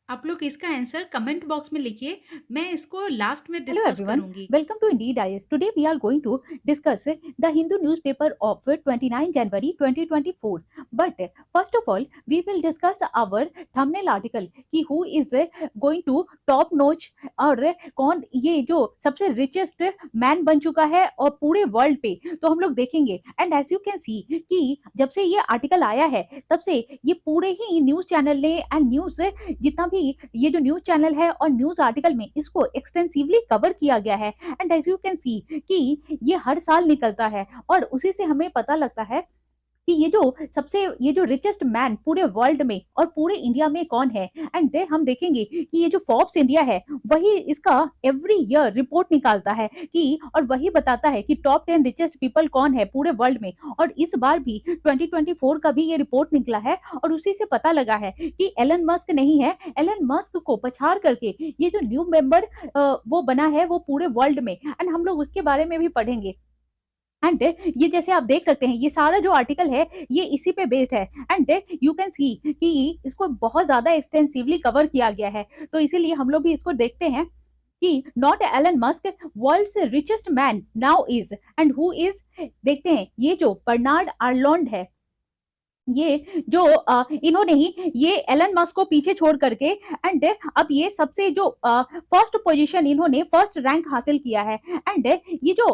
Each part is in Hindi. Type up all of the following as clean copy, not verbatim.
आप लोग इसका आंसर कमेंट बॉक्स में लिखिए, मैं इसको लास्ट में Hello डिस्कस everyone, करूँगी। welcome to Indeed IS. Today we are going to discuss the Hindu newspaper of 29 January 2024. But first of all, we will discuss our thumbnail article कि who is going to top notch और कौन ये जो सबसे richest man बन चुका है और पूरे वर्ल्ड पे तो हम लोग देखेंगे। And as you can see कि जब से ये आर्टिकल आया है तब से ये पूरे ही न्यूज चैनल ने एंड न्यूज जितना भी ये जो न्यूज चैनल है और न्यूज आर्टिकल में इसको एक्सटेंसिवली कवर किया गया है। And as you can see कि ये हर साल निकलता है और उसी से हमें पता लगता है कि ये जो रिचेस्ट मैन पूरे वर्ल्ड में और पूरे इंडिया में कौन है। एंड हम देखेंगे कि ये जो फोर्ब्स इंडिया है वही इसका एवरी ईयर रिपोर्ट निकालता है कि और वही बताता है कि टॉप 10 रिचेस्ट पीपल कौन है पूरे वर्ल्ड में। और इस बार भी 2024 का भी ये रिपोर्ट निकला है और उसी से पता लगा है कि एलन मस्क नहीं है, एलन मस्क को पछाड़ करके ये जो न्यू मेंबर वो बना है वो पूरे वर्ल्ड में। एंड हम लोग उसके बारे में भी पढ़ेंगे। एंड ये जैसे आप देख सकते हैं ये सारा जो आर्टिकल है ये इसी पे बेस्ड है। एंड यू कैन सी कि इसको बहुत ज्यादा एक्सटेंसिवली कवर किया गया है, तो इसीलिए हम लोग भी इसको देखते हैं कि not Elon Musk world's richest man now is and who is. देखते हैं ये जो बर्नार्ड आर्लॉन्ड है, ये जो इन्होंने ही ये एलन मस्क को पीछे छोड़ करके एंड अब ये सबसे जो फर्स्ट पोजीशन इन्होंने फर्स्ट रैंक हासिल किया है। एंड ये जो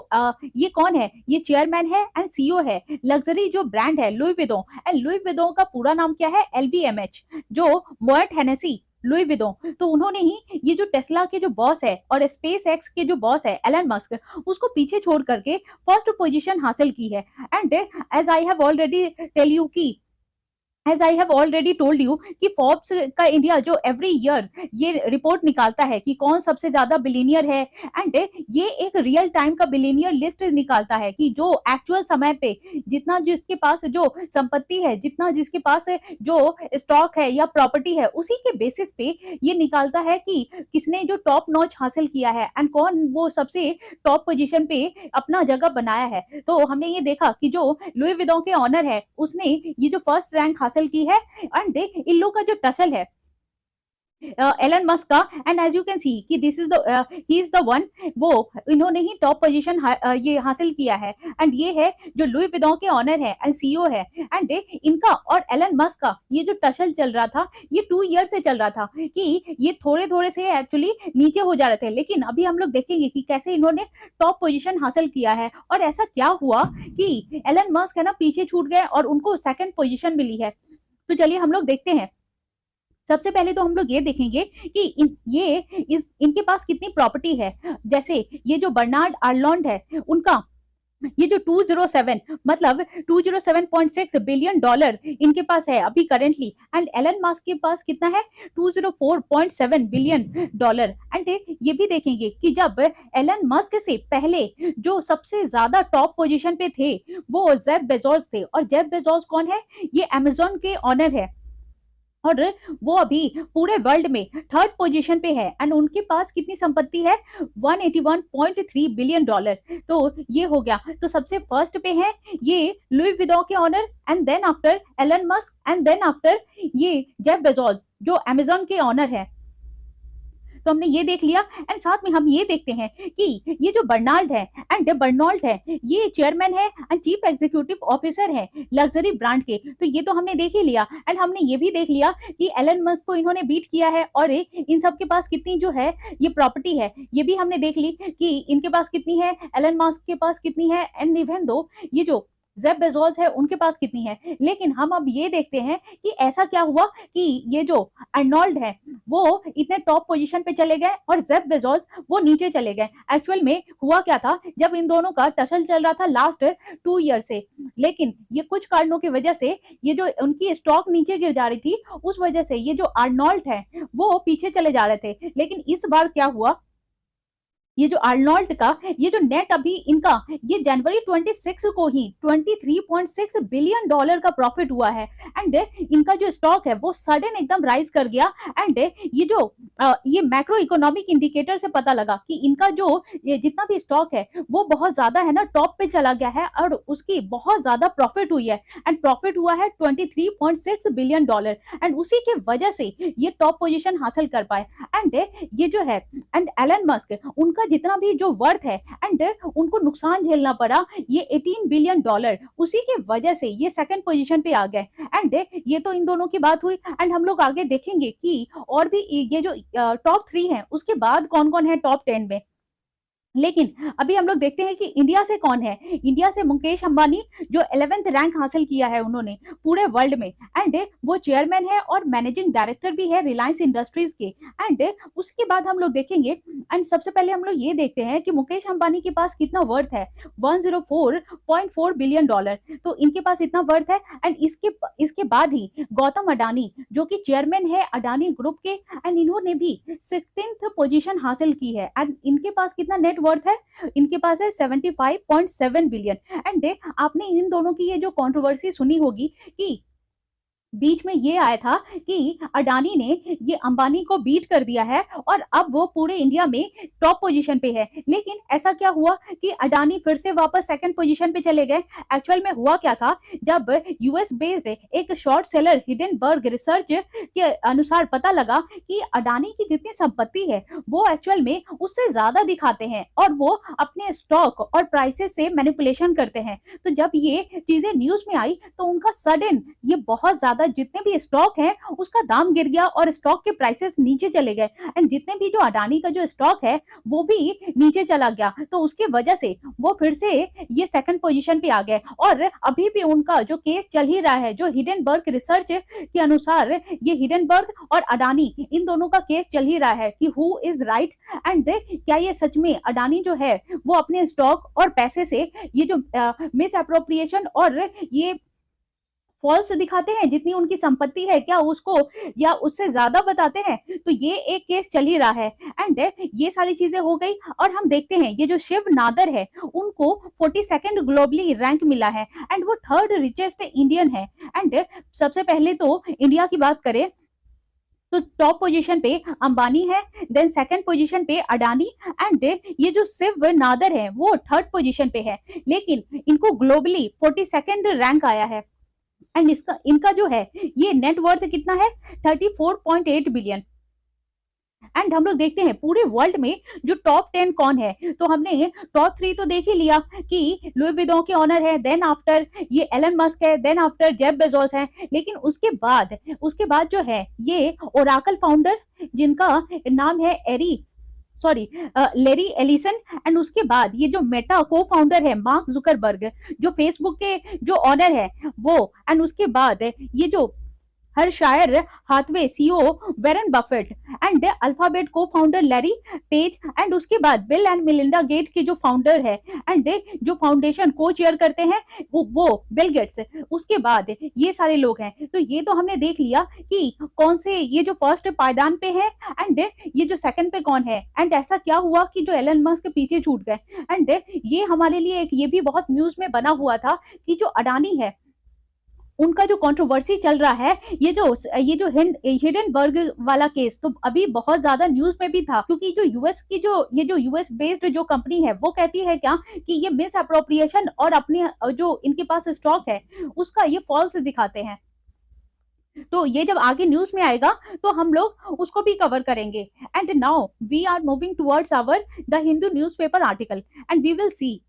ये कौन है, ये चेयरमैन है एंड सीईओ है लग्जरी जो ब्रांड है लुई विदों। एंड लुई विदों का पूरा नाम क्या है, एलवीएमएच, जो मोएट हेनेसी लुई विदों। तो उन्होंने ही ये जो टेस्ला के जो बॉस है और स्पेस एक्स के जो बॉस है एलन मस्क, उसको पीछे छोड़ करके फर्स्ट पोजीशन हासिल की है। And as I have already tell you की as I have already told you कि फोर्ब्स का इंडिया जो एवरी ईयर ये रिपोर्ट निकालता है कि कौन सबसे ज्यादा बिलियनियर है। एंड ये एक रियल टाइम का बिलियनियर लिस्ट निकालता है कि जो एक्चुअल समय पे जितना जिसके पास जो संपत्ति है, जितना जिसके पास जो स्टॉक है या प्रॉपर्टी है, उसी के बेसिस पे ये निकालता है कि किसने जो टॉप नॉच हासिल किया है एंड कौन वो सबसे टॉप पोजीशन पे अपना जगह बनाया है। तो हमने ये देखा कि जो लुई विदों के ऑनर है उसने ये जो फर्स्ट रैंक हासिल की है। एंड इन लोग का जो टसल है एलन मस्क का, and as you can see कि this is the he is the one, वो इन्होंने ही टॉप पोजीशन ये हासिल किया है। एंड ये है जो लुई विदों के ऑनर है एंड सीईओ है। एंड इनका और एलन मस्क का ये जो टसल चल रहा था ये 2 ईयर से चल रहा था कि ये थोड़े थोड़े से एक्चुअली नीचे हो जा रहे थे, लेकिन अभी हम लोग देखेंगे कि कैसे इन्होंने टॉप पोजीशन हासिल किया है। और ऐसा क्या हुआ कि एलन मस्क है ना पीछे छूट गए और उनको सेकंड पोजीशन मिली है। तो चलिए हम लोग देखते हैं। सबसे पहले तो हम लोग ये देखेंगे कि इनके पास कितनी प्रॉपर्टी है। जैसे ये जो बर्नार्ड आर्लॉन्ड है उनका ये जो 207 मतलब 207.6 बिलियन डॉलर इनके पास है अभी करेंटली। एंड एलन मस्क के पास कितना है, 204.7 बिलियन डॉलर। एंड ये भी देखेंगे कि जब एलन मस्क से पहले जो सबसे ज्यादा टॉप पोजीशन पे थे वो जेफ बेजोस थे। और जेफ बेजोस कौन है, ये अमेजोन के ऑनर है और वो अभी पूरे वर्ल्ड में थर्ड पोजीशन पे है। एंड उनके पास कितनी संपत्ति है, 181.3 बिलियन डॉलर। तो ये हो गया, तो सबसे फर्स्ट पे है ये लुई विदों के owner and then after Elon Musk and then after ये जेफ बेजोस जो अमेजोन के ऑनर है। तो हमने ये देख लिया। एंड साथ में हम ये देखते हैं कि ये जो बर्नाल्ड है एंड बर्नॉल्ड है ये चेयरमैन है एंड चीफ एग्जीक्यूटिव ऑफिसर है लग्जरी ब्रांड के। तो ये तो हमने देख ही लिया। एंड हमने ये भी देख लिया कि एलन मस्क को इन्होंने बीट किया है और इन सब के पास कितनी जो है ये प्रॉपर्टी है ये भी हमने देख ली कि इनके पास कितनी है, एलन मस्क के पास कितनी है एंड इवन दो ये जो जेफ बेजोस है उनके पास कितनी है। लेकिन हम अब ये देखते हैं कि ऐसा क्या हुआ कि ये जो अर्नोल्ड है वो इतने टॉप पोजीशन पे चले गए और जेफ बेजोस वो नीचे चले गए। एक्चुअल में हुआ क्या था, जब इन दोनों का टसल चल रहा था लास्ट 2 ईयर से, लेकिन ये कुछ कारणों की वजह से ये जो उनकी स्टॉक नीचे गिर जा रही थी उस वजह से ये जो अर्नोल्ड है वो पीछे चले जा रहे थे। लेकिन इस बार क्या हुआ ये जो आर्नोल्ड का ये जो नेट अभी इनका ये जनवरी 26 को ही 23.6 बिलियन डॉलर का प्रॉफिट हुआ है। एंड इनका जो स्टॉक है वो सडन एकदम राइज कर गया। एंड ये जो ये मैक्रो इकोनॉमिक इंडिकेटर से पता लगा कि इनका जो ये जितना भी स्टॉक है वो बहुत ज्यादा है ना टॉप पे चला गया है और उसकी बहुत ज्यादा प्रॉफिट हुई है। एंड प्रॉफिट हुआ है 23.6 बिलियन डॉलर। एंड उसी के वजह से ये टॉप पोजीशन हासिल कर पाए। एंड ये जो है एंड एलन मस्क उनका जितना भी जो वर्थ है एंड उनको नुकसान झेलना पड़ा ये 18 बिलियन डॉलर, उसी के वजह से ये सेकंड पोजीशन पे आ गए। एंड ये तो इन दोनों की बात हुई। एंड हम लोग आगे देखेंगे कि और भी ये जो टॉप 3 है उसके बाद कौन कौन है टॉप 10 में। लेकिन अभी हम लोग देखते हैं कि इंडिया से कौन है। इंडिया से मुकेश अंबानी जो 11th रैंक हासिल किया है उन्होंने पूरे वर्ल्ड में। एंड वो चेयरमैन है और मैनेजिंग डायरेक्टर भी है रिलायंस इंडस्ट्रीज के। एंड उसके बाद हम लोग देखेंगे एंड सबसे पहले हम लोग ये देखते हैं कि मुकेश अंबानी के पास कितना वर्थ है, 104.4 बिलियन डॉलर। तो इनके पास इतना वर्थ है। एंड इसके बाद ही गौतम अडानी जो कि चेयरमैन है अडानी ग्रुप के एंड इन्होंने भी 16th पोजीशन हासिल की है। एंड इनके पास कितना नेट वर्थ है, इनके पास है 75.7 बिलियन। एंड आपने इन दोनों की ये जो कंट्रोवर्सी सुनी होगी कि बीच में ये आया था कि अडानी ने ये अंबानी को बीट कर दिया है और अब वो पूरे इंडिया में टॉप पोजीशन पे है। लेकिन ऐसा क्या हुआ कि अडानी फिर से वापस सेकंड पोजीशन पे चले गए। एक्चुअल में हुआ क्या था, जब यूएस बेस्ड एक शॉर्ट सेलर हिडनबर्ग रिसर्च के अनुसार पता लगा कि अडानी की जितनी संपत्ति है वो एक्चुअल में उससे ज्यादा दिखाते हैं और वो अपने स्टॉक और प्राइसेस से मैनिपुलेशन करते हैं। तो जब ये चीजें न्यूज में आई तो उनका सडन ये बहुत ज्यादा जितने भी स्टॉक है उसका दाम गिर गया और स्टॉक के प्राइसेस नीचे चले गए। एंड जितने भी जो अडानी का जो स्टॉक है वो भी नीचे चला गया। तो उसके वजह से वो फिर से ये सेकंड पोजीशन पे आ गए। और अभी भी उनका जो केस चल ही रहा है, जो हिडनबर्ग रिसर्च के अनुसार ये हिडनबर्ग और अडानी इन दोनों का केस चल ही रहा है कि हु इज राइट। एंड क्या ये सच में अडानी जो है वो अपने स्टॉक और पैसे से ये जो मिस अप्रोप्रिएशन और ये फॉल्स दिखाते हैं, जितनी उनकी संपत्ति है क्या उसको या उससे ज्यादा बताते हैं। तो ये एक केस चल ही रहा है। एंड ये सारी चीजें हो गई और हम देखते हैं ये जो शिव नादर है उनको 42nd ग्लोबली रैंक मिला है एंड वो थर्ड रिचेस्ट इंडियन है। एंड सबसे पहले तो इंडिया की बात करें तो टॉप पोजीशन पे अंबानी है, देन सेकंड पोजीशन पे अडानी एंड ये जो शिव नादर है वो थर्ड पोजीशन पे है। लेकिन इनको ग्लोबली 42nd रैंक आया है। एंड इसका इनका जो है ये नेट वर्थ कितना है, 34.8 बिलियन। एंड हम लोग देखते हैं पूरे वर्ल्ड में जो टॉप 10 कौन है। तो हमने टॉप 3 तो देख ही लिया कि लुई विटॉन के ऑनर है, देन आफ्टर ये एलन मस्क है, देन आफ्टर जेफ बेजोस है। लेकिन उसके बाद जो है ये ओराकल फाउंडर जिनका नाम है लेरी एलिसन। एंड उसके बाद ये जो मेटा को फाउंडर है मार्क जुकरबर्ग जो फेसबुक के जो ऑनर है वो। एंड उसके बाद ये जो Berkshire Hathaway CEO Warren Buffett and Alphabet को फाउंडर लैरी पेज। एंड उसके बाद बिल एंड मिलिंडा गेट के जो फाउंडर है एंड जो फाउंडेशन को चेयर करते हैं वो बिल गेट्स। उसके बाद ये सारे लोग हैं। तो ये तो हमने देख लिया कि कौन से ये जो फर्स्ट पायदान पे है एंड ये जो सेकंड पे कौन है। एंड ऐसा क्या हुआ कि जो एलन मस्क पीछे छूट गए। एंड ये हमारे लिए एक ये भी बहुत न्यूज में बना हुआ था कि जो अडानी है उनका जो कंट्रोवर्सी चल रहा है, ये जो हिडनबर्ग वाला केस तो अभी बहुत ज्यादा न्यूज में भी था। क्योंकि जो यूएस बेस्ड जो कंपनी है वो कहती है क्या कि ये मिस अप्रोप्रिएशन और अपने जो इनके पास स्टॉक है उसका ये फॉल्स दिखाते हैं। तो ये जब आगे न्यूज में आएगा तो हम लोग उसको भी कवर करेंगे। And now we are moving towards our the Hindu newspaper article and we will see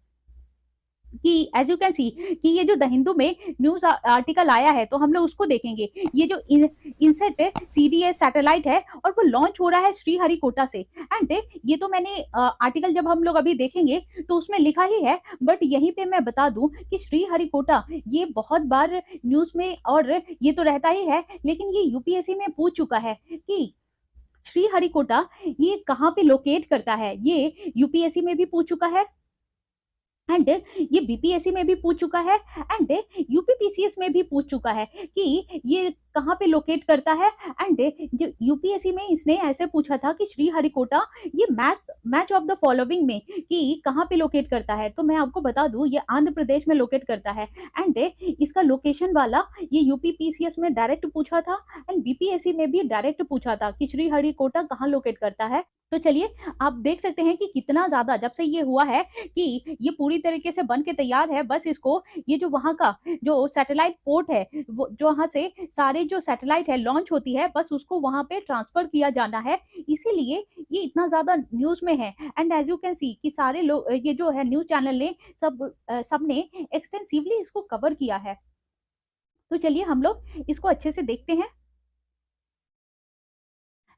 कि एज यू कैन सी कि ये जो द हिंदू में न्यूज आर्टिकल आया है तो हम लोग उसको देखेंगे। ये जो इनसेट सीडीएस सैटेलाइट है और वो लॉन्च हो रहा है श्रीहरिकोटा से। एंड ये तो मैंने आर्टिकल जब हम लोग अभी देखेंगे तो उसमें लिखा ही है, बट यहीं पे मैं बता दूं कि श्रीहरिकोटा ये बहुत बार न्यूज में और ये तो रहता ही है, लेकिन ये यूपीएससी में पूछ चुका है कि श्रीहरिकोटा ये कहाँ पे लोकेट करता है। ये यूपीएससी में भी पूछ चुका है एंड ये बीपीएससी में भी पूछ चुका है एंड यूपीपीसीएस में भी पूछ चुका है कि ये कहाँ पे लोकेट करता है। एंड जो यूपीएससी में इसने ऐसे पूछा था कि श्रीहरिकोटा ये मैच ऑफ द फॉलोइंग में कि कहाँ पे लोकेट करता है, तो मैं आपको बता दूं ये आंध्र प्रदेश में लोकेट करता है। एंड इसका लोकेशन वाला ये यूपी पीसीएस में डायरेक्ट पूछा था एंड बीपीएससी में भी डायरेक्ट पूछा था कि श्रीहरिकोटा कहाँ लोकेट करता है। तो चलिए आप देख सकते हैं कि कितना ज्यादा जब से ये हुआ है कि ये पूरी तरीके से बन के तैयार है, बस इसको ये जो वहां का जो सैटेलाइट पोर्ट है वो जहाँ से सारे जो सैटेलाइट है लॉन्च होती है बस उसको वहां पे ट्रांसफर किया जाना है, इसीलिए ये इतना ज्यादा न्यूज में है। And as you can see कि सारे लोग ये जो है न्यूज चैनल ने सबने एक्सटेंसिवली इसको कवर किया है। तो चलिए हम लोग इसको अच्छे से देखते हैं।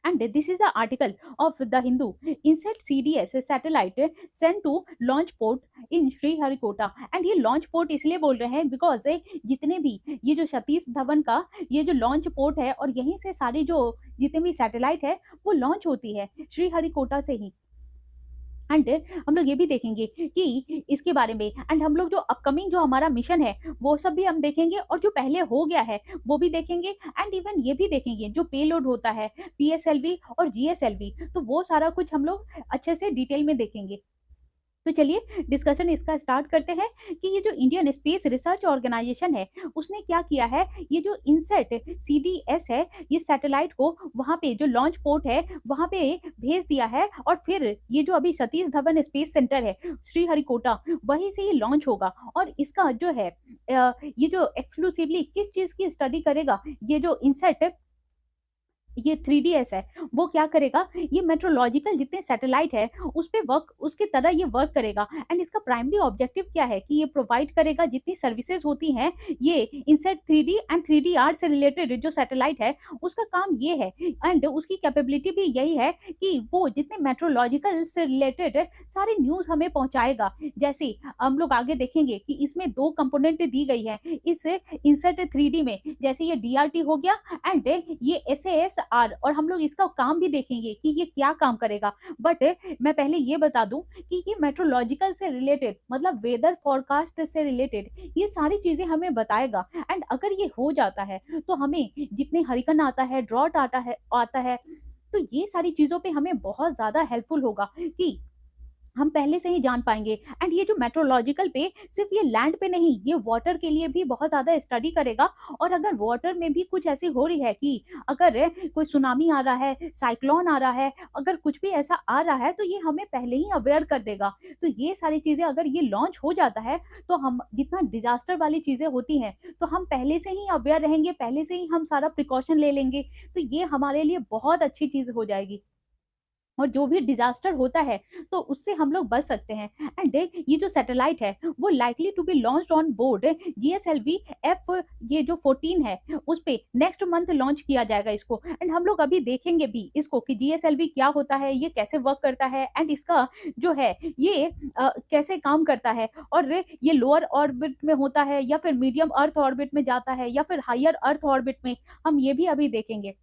And this is the article of the Hindu. Insert CDS satellite sent to launch port in Sriharikota. And ये लॉन्च पोर्ट इसलिए बोल रहे हैं बिकॉज जितने भी ये जो सतीश धवन का ये जो लॉन्च पोर्ट है और यहीं से सारी जो जितने भी सैटेलाइट है वो लॉन्च होती है श्रीहरिकोटा से ही। एंड हम लोग ये भी देखेंगे कि इसके बारे में एंड हम लोग जो अपकमिंग जो हमारा मिशन है वो सब भी हम देखेंगे और जो पहले हो गया है वो भी देखेंगे। एंड इवन ये भी देखेंगे जो पेलोड होता है पीएसएलवी और जीएसएलवी, तो वो सारा कुछ हम लोग अच्छे से डिटेल में देखेंगे। तो चलिए डिस्कशन इसका स्टार्ट करते हैं कि ये जो इंडियन स्पेस रिसर्च ऑर्गेनाइजेशन है उसने क्या किया है, ये जो इनसेट सीडीएस है ये सैटेलाइट को वहां पे जो लॉन्च पोर्ट है वहां पे भेज दिया है और फिर ये जो अभी सतीश धवन स्पेस सेंटर है श्रीहरिकोटा वहीं से ये लॉन्च होगा। और इसका जो है ये जो एक्सक्लूसिवली किस चीज की स्टडी करेगा, ये जो इनसेट ये 3DS है वो क्या करेगा, ये मेट्रोलॉजिकल जितने सैटेलाइट है उस पे वर्क उसके तरह ये वर्क करेगा। एंड इसका प्राइमरी ऑब्जेक्टिव क्या है कि ये प्रोवाइड करेगा जितनी सर्विसेज होती हैं ये INSAT 3D and 3D R से रिलेटेड जो सैटेलाइट है उसका काम ये है। एंड उसकी कैपेबिलिटी भी यही है कि वो जितने मेट्रोलॉजिकल से रिलेटेड सारे न्यूज हमें पहुंचाएगा। जैसे हम लोग आगे देखेंगे कि इसमें दो कंपोनेंट दी गई है इस इनसेट 3D में, जैसे ये DRT हो गया एंड ये SAS आर, और हम लोग इसका काम भी देखेंगे कि ये क्या काम करेगा। बट मैं पहले ये बता दूं कि ये मेट्रोलॉजिकल से रिलेटेड मतलब वेदर फोरकास्ट से रिलेटेड ये सारी चीजें हमें बताएगा। एंड अगर ये हो जाता है तो हमें जितने हरिकन आता है ड्रॉट आता है तो ये सारी चीजों पे हमें बहुत ज्यादा हेल्पफुल होगा कि हम पहले से ही जान पाएंगे। एंड ये जो मेट्रोलॉजिकल पे सिर्फ ये लैंड पे नहीं ये वाटर के लिए भी बहुत ज्यादा स्टडी करेगा। और अगर वाटर में भी कुछ ऐसी हो रही है कि अगर कोई सुनामी आ रहा है साइक्लोन आ रहा है अगर कुछ भी ऐसा आ रहा है तो ये हमें पहले ही अवेयर कर देगा। तो ये सारी चीजें अगर ये लॉन्च हो जाता है तो हम जितना डिजास्टर वाली चीजें होती हैं तो हम पहले से ही अवेयर रहेंगे, पहले से ही हम सारा प्रिकॉशन ले लेंगे, तो ये हमारे लिए बहुत अच्छी चीज हो जाएगी और जो भी डिजास्टर होता है तो उससे हम लोग बच सकते हैं। एंड ये जो सैटेलाइट है वो likely to be launched on board GSLV F ये जो 14 है उस पे नेक्स्ट मंथ लॉन्च किया जाएगा इसको। एंड हम लोग अभी देखेंगे भी इसको कि GSLV क्या होता है, ये कैसे वर्क करता है एंड इसका जो है ये कैसे काम करता है और ये लोअर ऑर्बिट में होता है या फिर मीडियम अर्थ ऑर्बिट में जाता है या फिर हायर अर्थ ऑर्बिट में, हम ये भी अभी देखेंगे।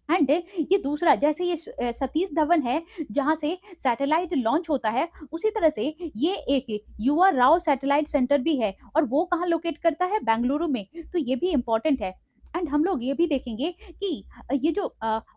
एंड ये दूसरा जैसे ये सतीश धवन है जहां से सैटेलाइट लॉन्च होता है उसी तरह से ये एक युवा राव सैटेलाइट सेंटर भी है और वो कहाँ लोकेट करता है, बेंगलुरु में, तो ये भी इंपॉर्टेंट है। एंड हम लोग ये भी देखेंगे कि ये जो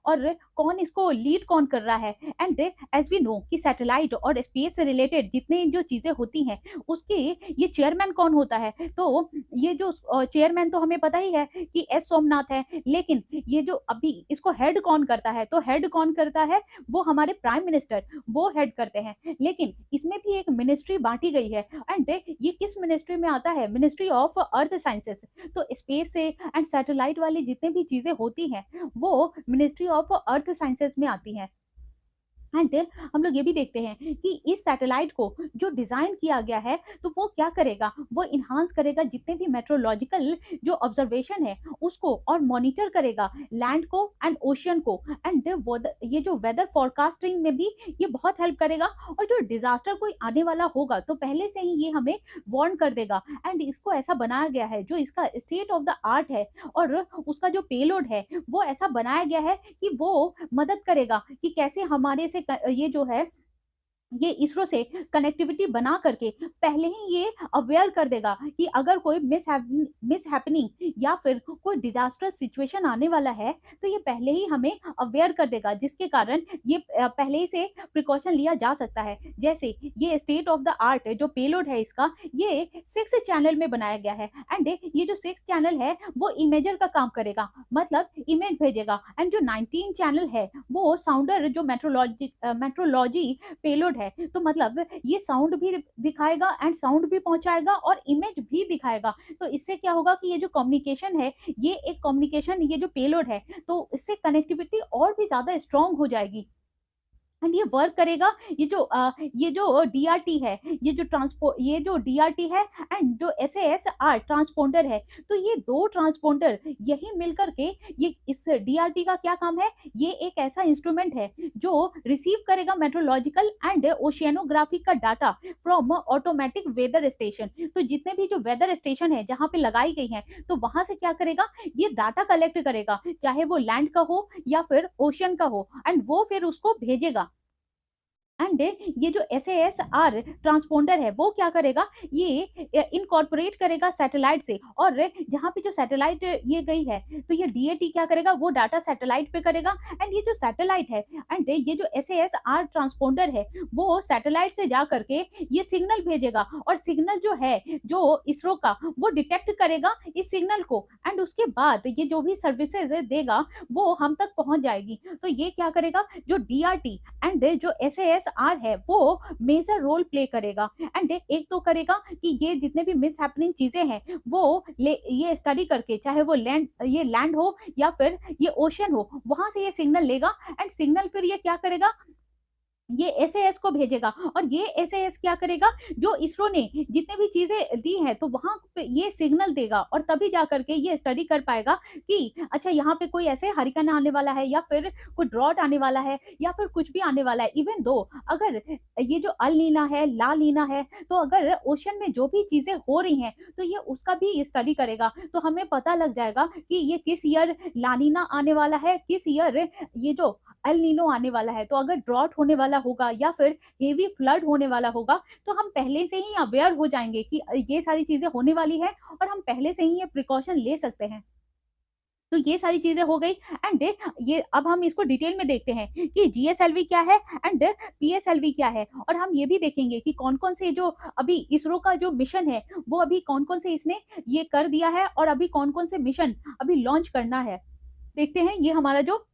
और कौन इसको लीड कौन कर रहा है। एंड एज वी नो कि सैटेलाइट और स्पेस से रिलेटेड जितने जो चीजें होती हैं उसके ये चेयरमैन कौन होता है, तो ये जो चेयरमैन तो हमें पता ही है कि S सोमनाथ है, लेकिन ये जो अभी इसको हेड कौन करता है, तो हेड कौन करता है वो हमारे प्राइम मिनिस्टर वो हेड करते हैं। लेकिन इसमें भी एक मिनिस्ट्री बांटी गई है एंड ये किस मिनिस्ट्री में आता है, मिनिस्ट्री ऑफ अर्थ साइंसेस। तो स्पेस से एंड सैटेलाइट वाली जितने भी चीजें होती हैं वो मिनिस्ट्री ऑफ अर्थ साइंसेस में आती हैं। एंड हम लोग ये भी देखते हैं कि इस सैटेलाइट को जो डिजाइन किया गया है तो वो क्या करेगा, वो इन्हांस करेगा जितने भी मेट्रोलॉजिकल जो ऑब्जर्वेशन है उसको और मॉनिटर करेगा लैंड को एंड ओशियन को। एंड ये जो वेदर फोरकास्टिंग में भी ये बहुत हेल्प करेगा और जो डिजास्टर कोई आने वाला होगा तो पहले से ही ये हमें वार्न कर देगा। एंड इसको ऐसा बनाया गया है जो इसका स्टेट ऑफ द आर्ट है और उसका जो पेलोड है वो ऐसा बनाया गया है कि वो मदद करेगा कि कैसे हमारे से ये जो है ये इसरो से कनेक्टिविटी बना करके पहले ही ये अवेयर कर देगा कि अगर कोई मिस हैपनिंग या फिर कोई डिजास्टर सिचुएशन आने वाला है, तो ये पहले ही हमें अवेयर कर देगा, जिसके कारण ये पहले ही से प्रिकॉशन लिया जा सकता है। जैसे ये स्टेट ऑफ द आर्ट जो पेलोड है इसका, ये 6 चैनल में बनाया गया है एंड ये जो 6 चैनल है वो इमेजर का काम करेगा, मतलब इमेज भेजेगा। एंड जो 19 चैनल है वो साउंडर जो मेट्रोलॉजी पेलोड है, तो मतलब ये साउंड भी दिखाएगा एंड साउंड भी पहुंचाएगा और इमेज भी दिखाएगा। तो इससे क्या होगा कि ये जो कम्युनिकेशन है, ये एक कम्युनिकेशन, ये जो पेलोड है, तो इससे कनेक्टिविटी और भी ज्यादा स्ट्रांग हो जाएगी एंड ये वर्क करेगा। ये जो डीआरटी है, ये जो डीआरटी है एंड जो एसएएसआर ट्रांसपोंडर है, तो ये दो ट्रांसपोंडर यही मिलकर के ये इस डीआरटी का क्या काम है, ये एक ऐसा इंस्ट्रूमेंट है जो रिसीव करेगा मेट्रोलॉजिकल एंड ओशियनोग्राफिक का data from automatic weather station. तो जितने भी जो वेदर स्टेशन है जहाँ पे लगाई गई है, तो वहां से क्या करेगा, ये डाटा कलेक्ट करेगा, चाहे वो लैंड का हो या फिर ओशियन का हो, एंड वो फिर उसको भेजेगा। एंड ये जो एसएएसआर ट्रांसपोंडर है वो क्या करेगा, ये इनकॉर्पोरेट करेगा सैटेलाइट से, और जहाँ पे जो सैटेलाइट ये गई है, तो ये डीएटी क्या करेगा, वो डाटा सैटेलाइट पे करेगा। एंड ये जो सैटेलाइट है एंड ये जो एसएएसआर ट्रांसपोंडर है, वो सैटेलाइट से जा करके ये सिग्नल भेजेगा, और सिग्नल जो है जो इसरो का, वो डिटेक्ट करेगा इस सिग्नल को, एंड उसके बाद ये जो भी सर्विसेज देगा वो हम तक पहुंच जाएगी। तो ये क्या करेगा, जो डीआरटी एंड जो एसएएसआर है वो मेजर रोल प्ले करेगा। एंड एक तो करेगा कि ये जितने भी मिस हैपनिंग चीजें हैं वो ये स्टडी करके, चाहे वो लैंड हो या फिर ये ओशन हो, वहां से ये सिग्नल लेगा एंड सिग्नल फिर ये क्या करेगा, ये एसएएस को भेजेगा, और ये एसएएस क्या करेगा, जो इसरो ने जितने भी चीजें दी है तो वहां पे ये सिग्नल देगा, और तभी जा करके ये स्टडी कर पाएगा कि अच्छा यहाँ पे कोई ऐसे हरिकेन आने वाला है या फिर कोई ड्रॉट आने वाला है या फिर कुछ भी आने वाला है। इवन दो अगर ये जो अल नीना है, ला नीना है, तो अगर ओशन में जो भी चीजें हो रही हैं तो ये उसका भी स्टडी करेगा, तो हमें पता लग जाएगा कि ये किस ईयर लानीना आने वाला है, किस ईयर ये जो एल नीनो आने वाला है। तो अगर ड्रॉट होने वाला होगा या फिर हेवी फ्लड होने वाला होगा, तो हम पहले से ही अवेयर हो जाएंगे कि ये सारी चीजें होने वाली है, और हम पहले से ही ये प्रिकॉशन ले सकते हैं। तो ये सारी चीजें हो गई। एंड ये अब हम इसको डिटेल में देखते हैं कि जीएसएलवी क्या है एंड पीएसएलवी क्या है, और हम ये भी देखेंगे कि कौन कौन से जो अभी इसरो का जो मिशन है वो अभी कौन कौन से इसने ये कर दिया है, और अभी कौन कौन से मिशन अभी लॉन्च करना है। देखते हैं, ये हमारा जो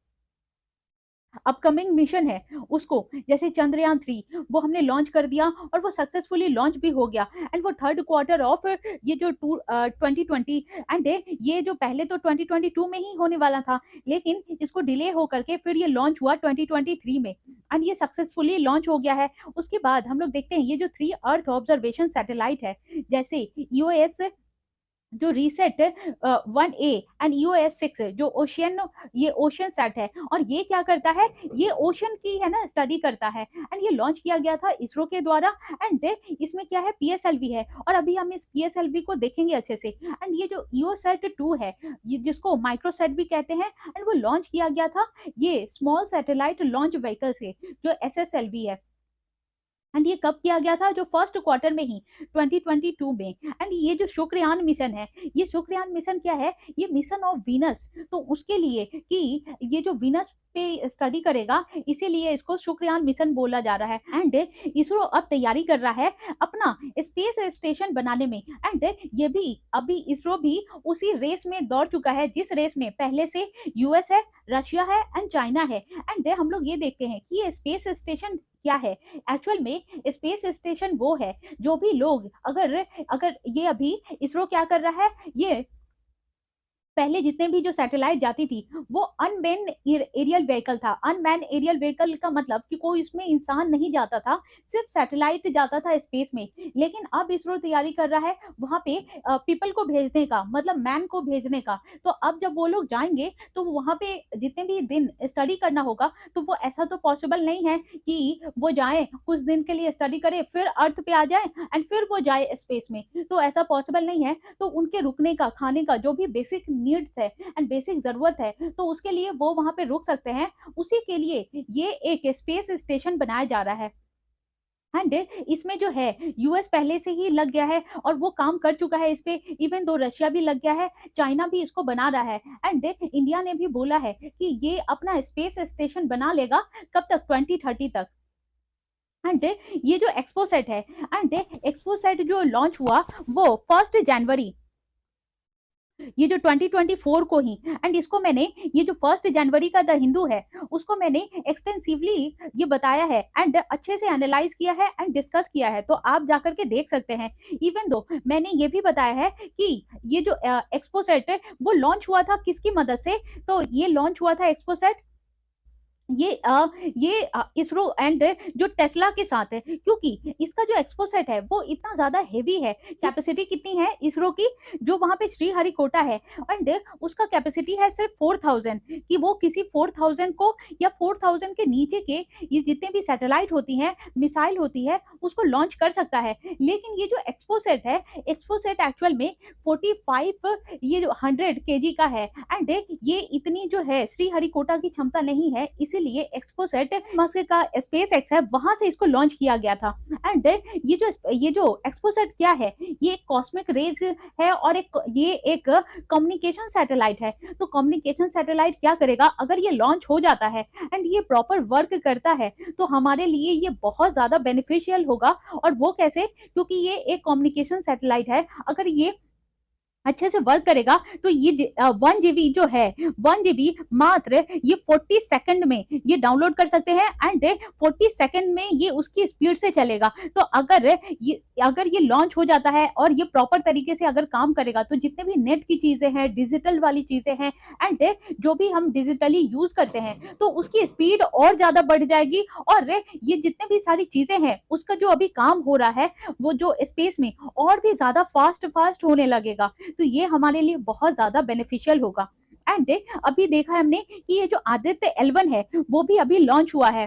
अपकमिंग मिशन है उसको, जैसे चंद्रयान 3 वो हमने लॉन्च कर दिया और वो सक्सेसफुली लॉन्च भी हो गया, एंड वो थर्ड क्वार्टर ऑफ ये जो 2020, एंड ये जो पहले तो 2022 में ही होने वाला था, लेकिन इसको डिले हो करके फिर ये लॉन्च हुआ 2023 में, एंड ये सक्सेसफुली लॉन्च हो गया है। उसके बाद हम लोग देखते हैं ये जो 3 अर्थ ऑब्जर्वेशन सैटेलाइट है, जैसे ईओएस जो रीसेट 1A एंड ईओएस 6 जो ये ओशन सेट है, और ये क्या करता है, ये ओशन की है ना स्टडी करता है, एंड ये लॉन्च किया गया था इसरो के द्वारा। एंड इसमें क्या है, पीएसएलवी है, और अभी हम इस पीएसएलवी को देखेंगे अच्छे से। एंड ये जो ईओसेट 2 है, ये जिसको माइक्रोसेट भी कहते हैं, एंड वो लॉन्च किया गया था ये स्मॉल सैटेलाइट लॉन्च व्हीकल से, जो एसएसएलवी है। एंड ये कब किया गया था, जो फर्स्ट क्वार्टर में ही 2022 में। एंड ये जो शुक्रयान मिशन है, ये शुक्रयान मिशन क्या है, ये मिशन ऑफ वीनस, तो उसके लिए कि ये जो वीनस पे स्टडी करेगा, इसीलिए इसको शुक्रयान मिशन बोला जा रहा है। एंड इसरो अब तैयारी कर रहा है अपना स्पेस स्टेशन बनाने में, एंड ये भी अभी इसरो भी उसी रेस में दौड़ चुका है जिस रेस में पहले से यूएस है, रशिया है एंड चाइना है। एंड हम लोग ये देखते हैं कि ये स्पेस स्टेशन क्या है। एक्चुअल में स्पेस स्टेशन वो है जो भी लोग अगर अगर ये अभी इसरो क्या कर रहा है, ये पहले जितने भी जो सैटेलाइट जाती थी वो अनमैन एरियल व्हीकल था। अनमैन एरियल व्हीकल का मतलब कि कोई उसमें इंसान नहीं जाता था, सिर्फ सैटेलाइट जाता था स्पेस में। लेकिन अब इसरो तैयारी कर रहा है वहां पे पीपल को भेजने का, मतलब मैन को भेजने का। तो अब जब वो लोग जाएंगे तो वहां पे जितने भी दिन स्टडी करना होगा, तो वो ऐसा तो पॉसिबल नहीं है कि वो जाए कुछ दिन के लिए स्टडी करे फिर अर्थ पे आ जाए एंड फिर वो जाए स्पेस में, तो ऐसा पॉसिबल नहीं है। तो उनके रुकने का, खाने का, जो भी बेसिक नीड्स है एंड बेसिक जरूरत है, तो उसके लिए वो वहां पे रुक सकते हैं। उसी के लिए ये एक स्पेस स्टेशन बनाया जा रहा है। एंड इसमें जो है यूएस पहले से ही लग गया है और वो काम कर चुका है इस पे, इवन दो रशिया भी लग गया है, चाइना भी इसको बना रहा है। एंड इंडिया ने भी बोला है कि ये अपना स्पेस स्टेशन बना लेगा, कब तक, 2030 तक। एंड ये जो एक्सपोसेट है, एंड एक्सपोसेट जो लॉन्च हुआ वो 1 जनवरी, ये जो 2024 को ही, एंड इसको मैंने, ये जो 1 जनवरी का द हिंदू है उसको मैंने एक्सटेंसिवली ये बताया है एंड अच्छे से एनालाइज किया है एंड डिस्कस किया है, तो आप जाकर के देख सकते हैं। इवन दो मैंने ये भी बताया है कि ये जो एक्सपोसेट है वो लॉन्च हुआ था किसकी मदद से, तो ये लॉन्च हुआ था एक्सपोसेट ये इसरो एंड जो टेस्ला के साथ है, क्योंकि इसका जो एक्सपोसेट है वो इतना ज्यादा हेवी है। कैपेसिटी कितनी है इसरो की, जो वहां पे श्रीहरिकोटा है, एंड उसका कैपेसिटी है सिर्फ 4000, कि वो किसी 4000 को या 4000 के नीचे के ये जितने भी सैटेलाइट होती हैं, मिसाइल होती है, उसको लॉन्च कर सकता है। लेकिन ये जो एक्सपोसेट है, एक्सपोसेट एक्चुअल में 45 ये जो 100 kg का है, एंड ये इतनी जो है श्रीहरिकोटा की क्षमता नहीं है, इसीलिए एक्सपोसेट मस्क का स्पेस एक्स है वहां से इसको लॉन्च किया गया था। एंड ये जो एक्सपोसेट क्या है, ये एक कॉस्मिक रेज है और ये एक कम्युनिकेशन सैटेलाइट है। तो कम्युनिकेशन सैटेलाइट क्या करेगा, अगर ये लॉन्च हो जाता है एंड ये प्रॉपर वर्क करता है तो हमारे लिए ये बहुत ज्यादा बेनिफिशियल होगा। और वो कैसे, क्योंकि ये एक कम्युनिकेशन सैटेलाइट है, अगर ये अच्छे से वर्क करेगा तो ये 1 GB जो है, 1 GB मात्र ये 40 सेकंड में ये डाउनलोड कर सकते हैं, एंड 40 सेकंड में ये उसकी स्पीड से चलेगा। तो अगर ये लॉन्च हो जाता है और ये प्रॉपर तरीके से अगर काम करेगा तो जितने भी नेट की चीजें हैं, डिजिटल वाली चीजें हैं, एंड जो भी हम डिजिटली यूज करते हैं, तो उसकी स्पीड और ज्यादा बढ़ जाएगी। और ये जितने भी सारी चीजें हैं उसका जो अभी काम हो रहा है वो जो स्पेस में और भी ज्यादा फास्ट फास्ट होने लगेगा, तो ये हमारे लिए बहुत ज्यादा बेनिफिशियल होगा। एंड अभी देखा है हमने कि ये जो आदित्य L1 है वो भी अभी लॉन्च हुआ है।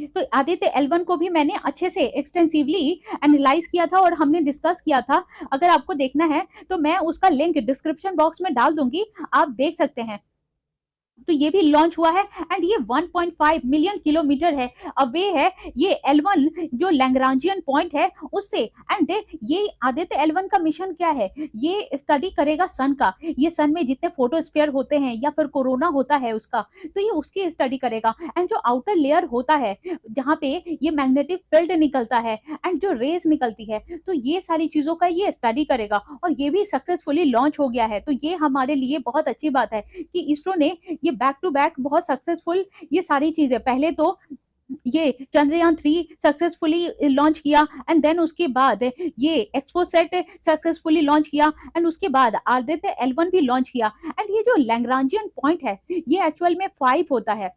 तो आदित्य L1 को भी मैंने अच्छे से एक्सटेंसिवली एनालाइज किया था और हमने डिस्कस किया था। अगर आपको देखना है तो मैं उसका लिंक डिस्क्रिप्शन बॉक्स में डाल दूंगी, आप देख सकते हैं। तो ये भी लॉन्च हुआ है एंड ये 1.5 मिलियन किलोमीटर है अवे है ये L1 जो लैग्रांजियन पॉइंट है उससे। एंड ये आदित्य L1 का मिशन क्या है, ये स्टडी करेगा सन का, ये सन में जितने फोटोस्फीयर होते हैं या फिर कोरोना होता है उसका, तो ये उसकी स्टडी करेगा। एंड जो आउटर लेयर होता है जहाँ पे ये मैग्नेटिक फील्ड निकलता है एंड जो रेस निकलती है, तो ये सारी चीजों का ये स्टडी करेगा और ये भी सक्सेसफुली लॉन्च हो गया है। तो ये हमारे लिए बहुत अच्छी बात है कि इसरो ने ये बैक टू बैक बहुत सक्सेसफुल ये सारी चीजें, पहले तो ये चंद्रयान 3 सक्सेसफुली लॉन्च किया एंड देन उसके बाद ये एक्सपोसेट सक्सेसफुली लॉन्च किया एंड उसके बाद आदित्य L1 भी लॉन्च किया। एंड ये जो लैग्रांजियन पॉइंट है ये एक्चुअल में 5 होता है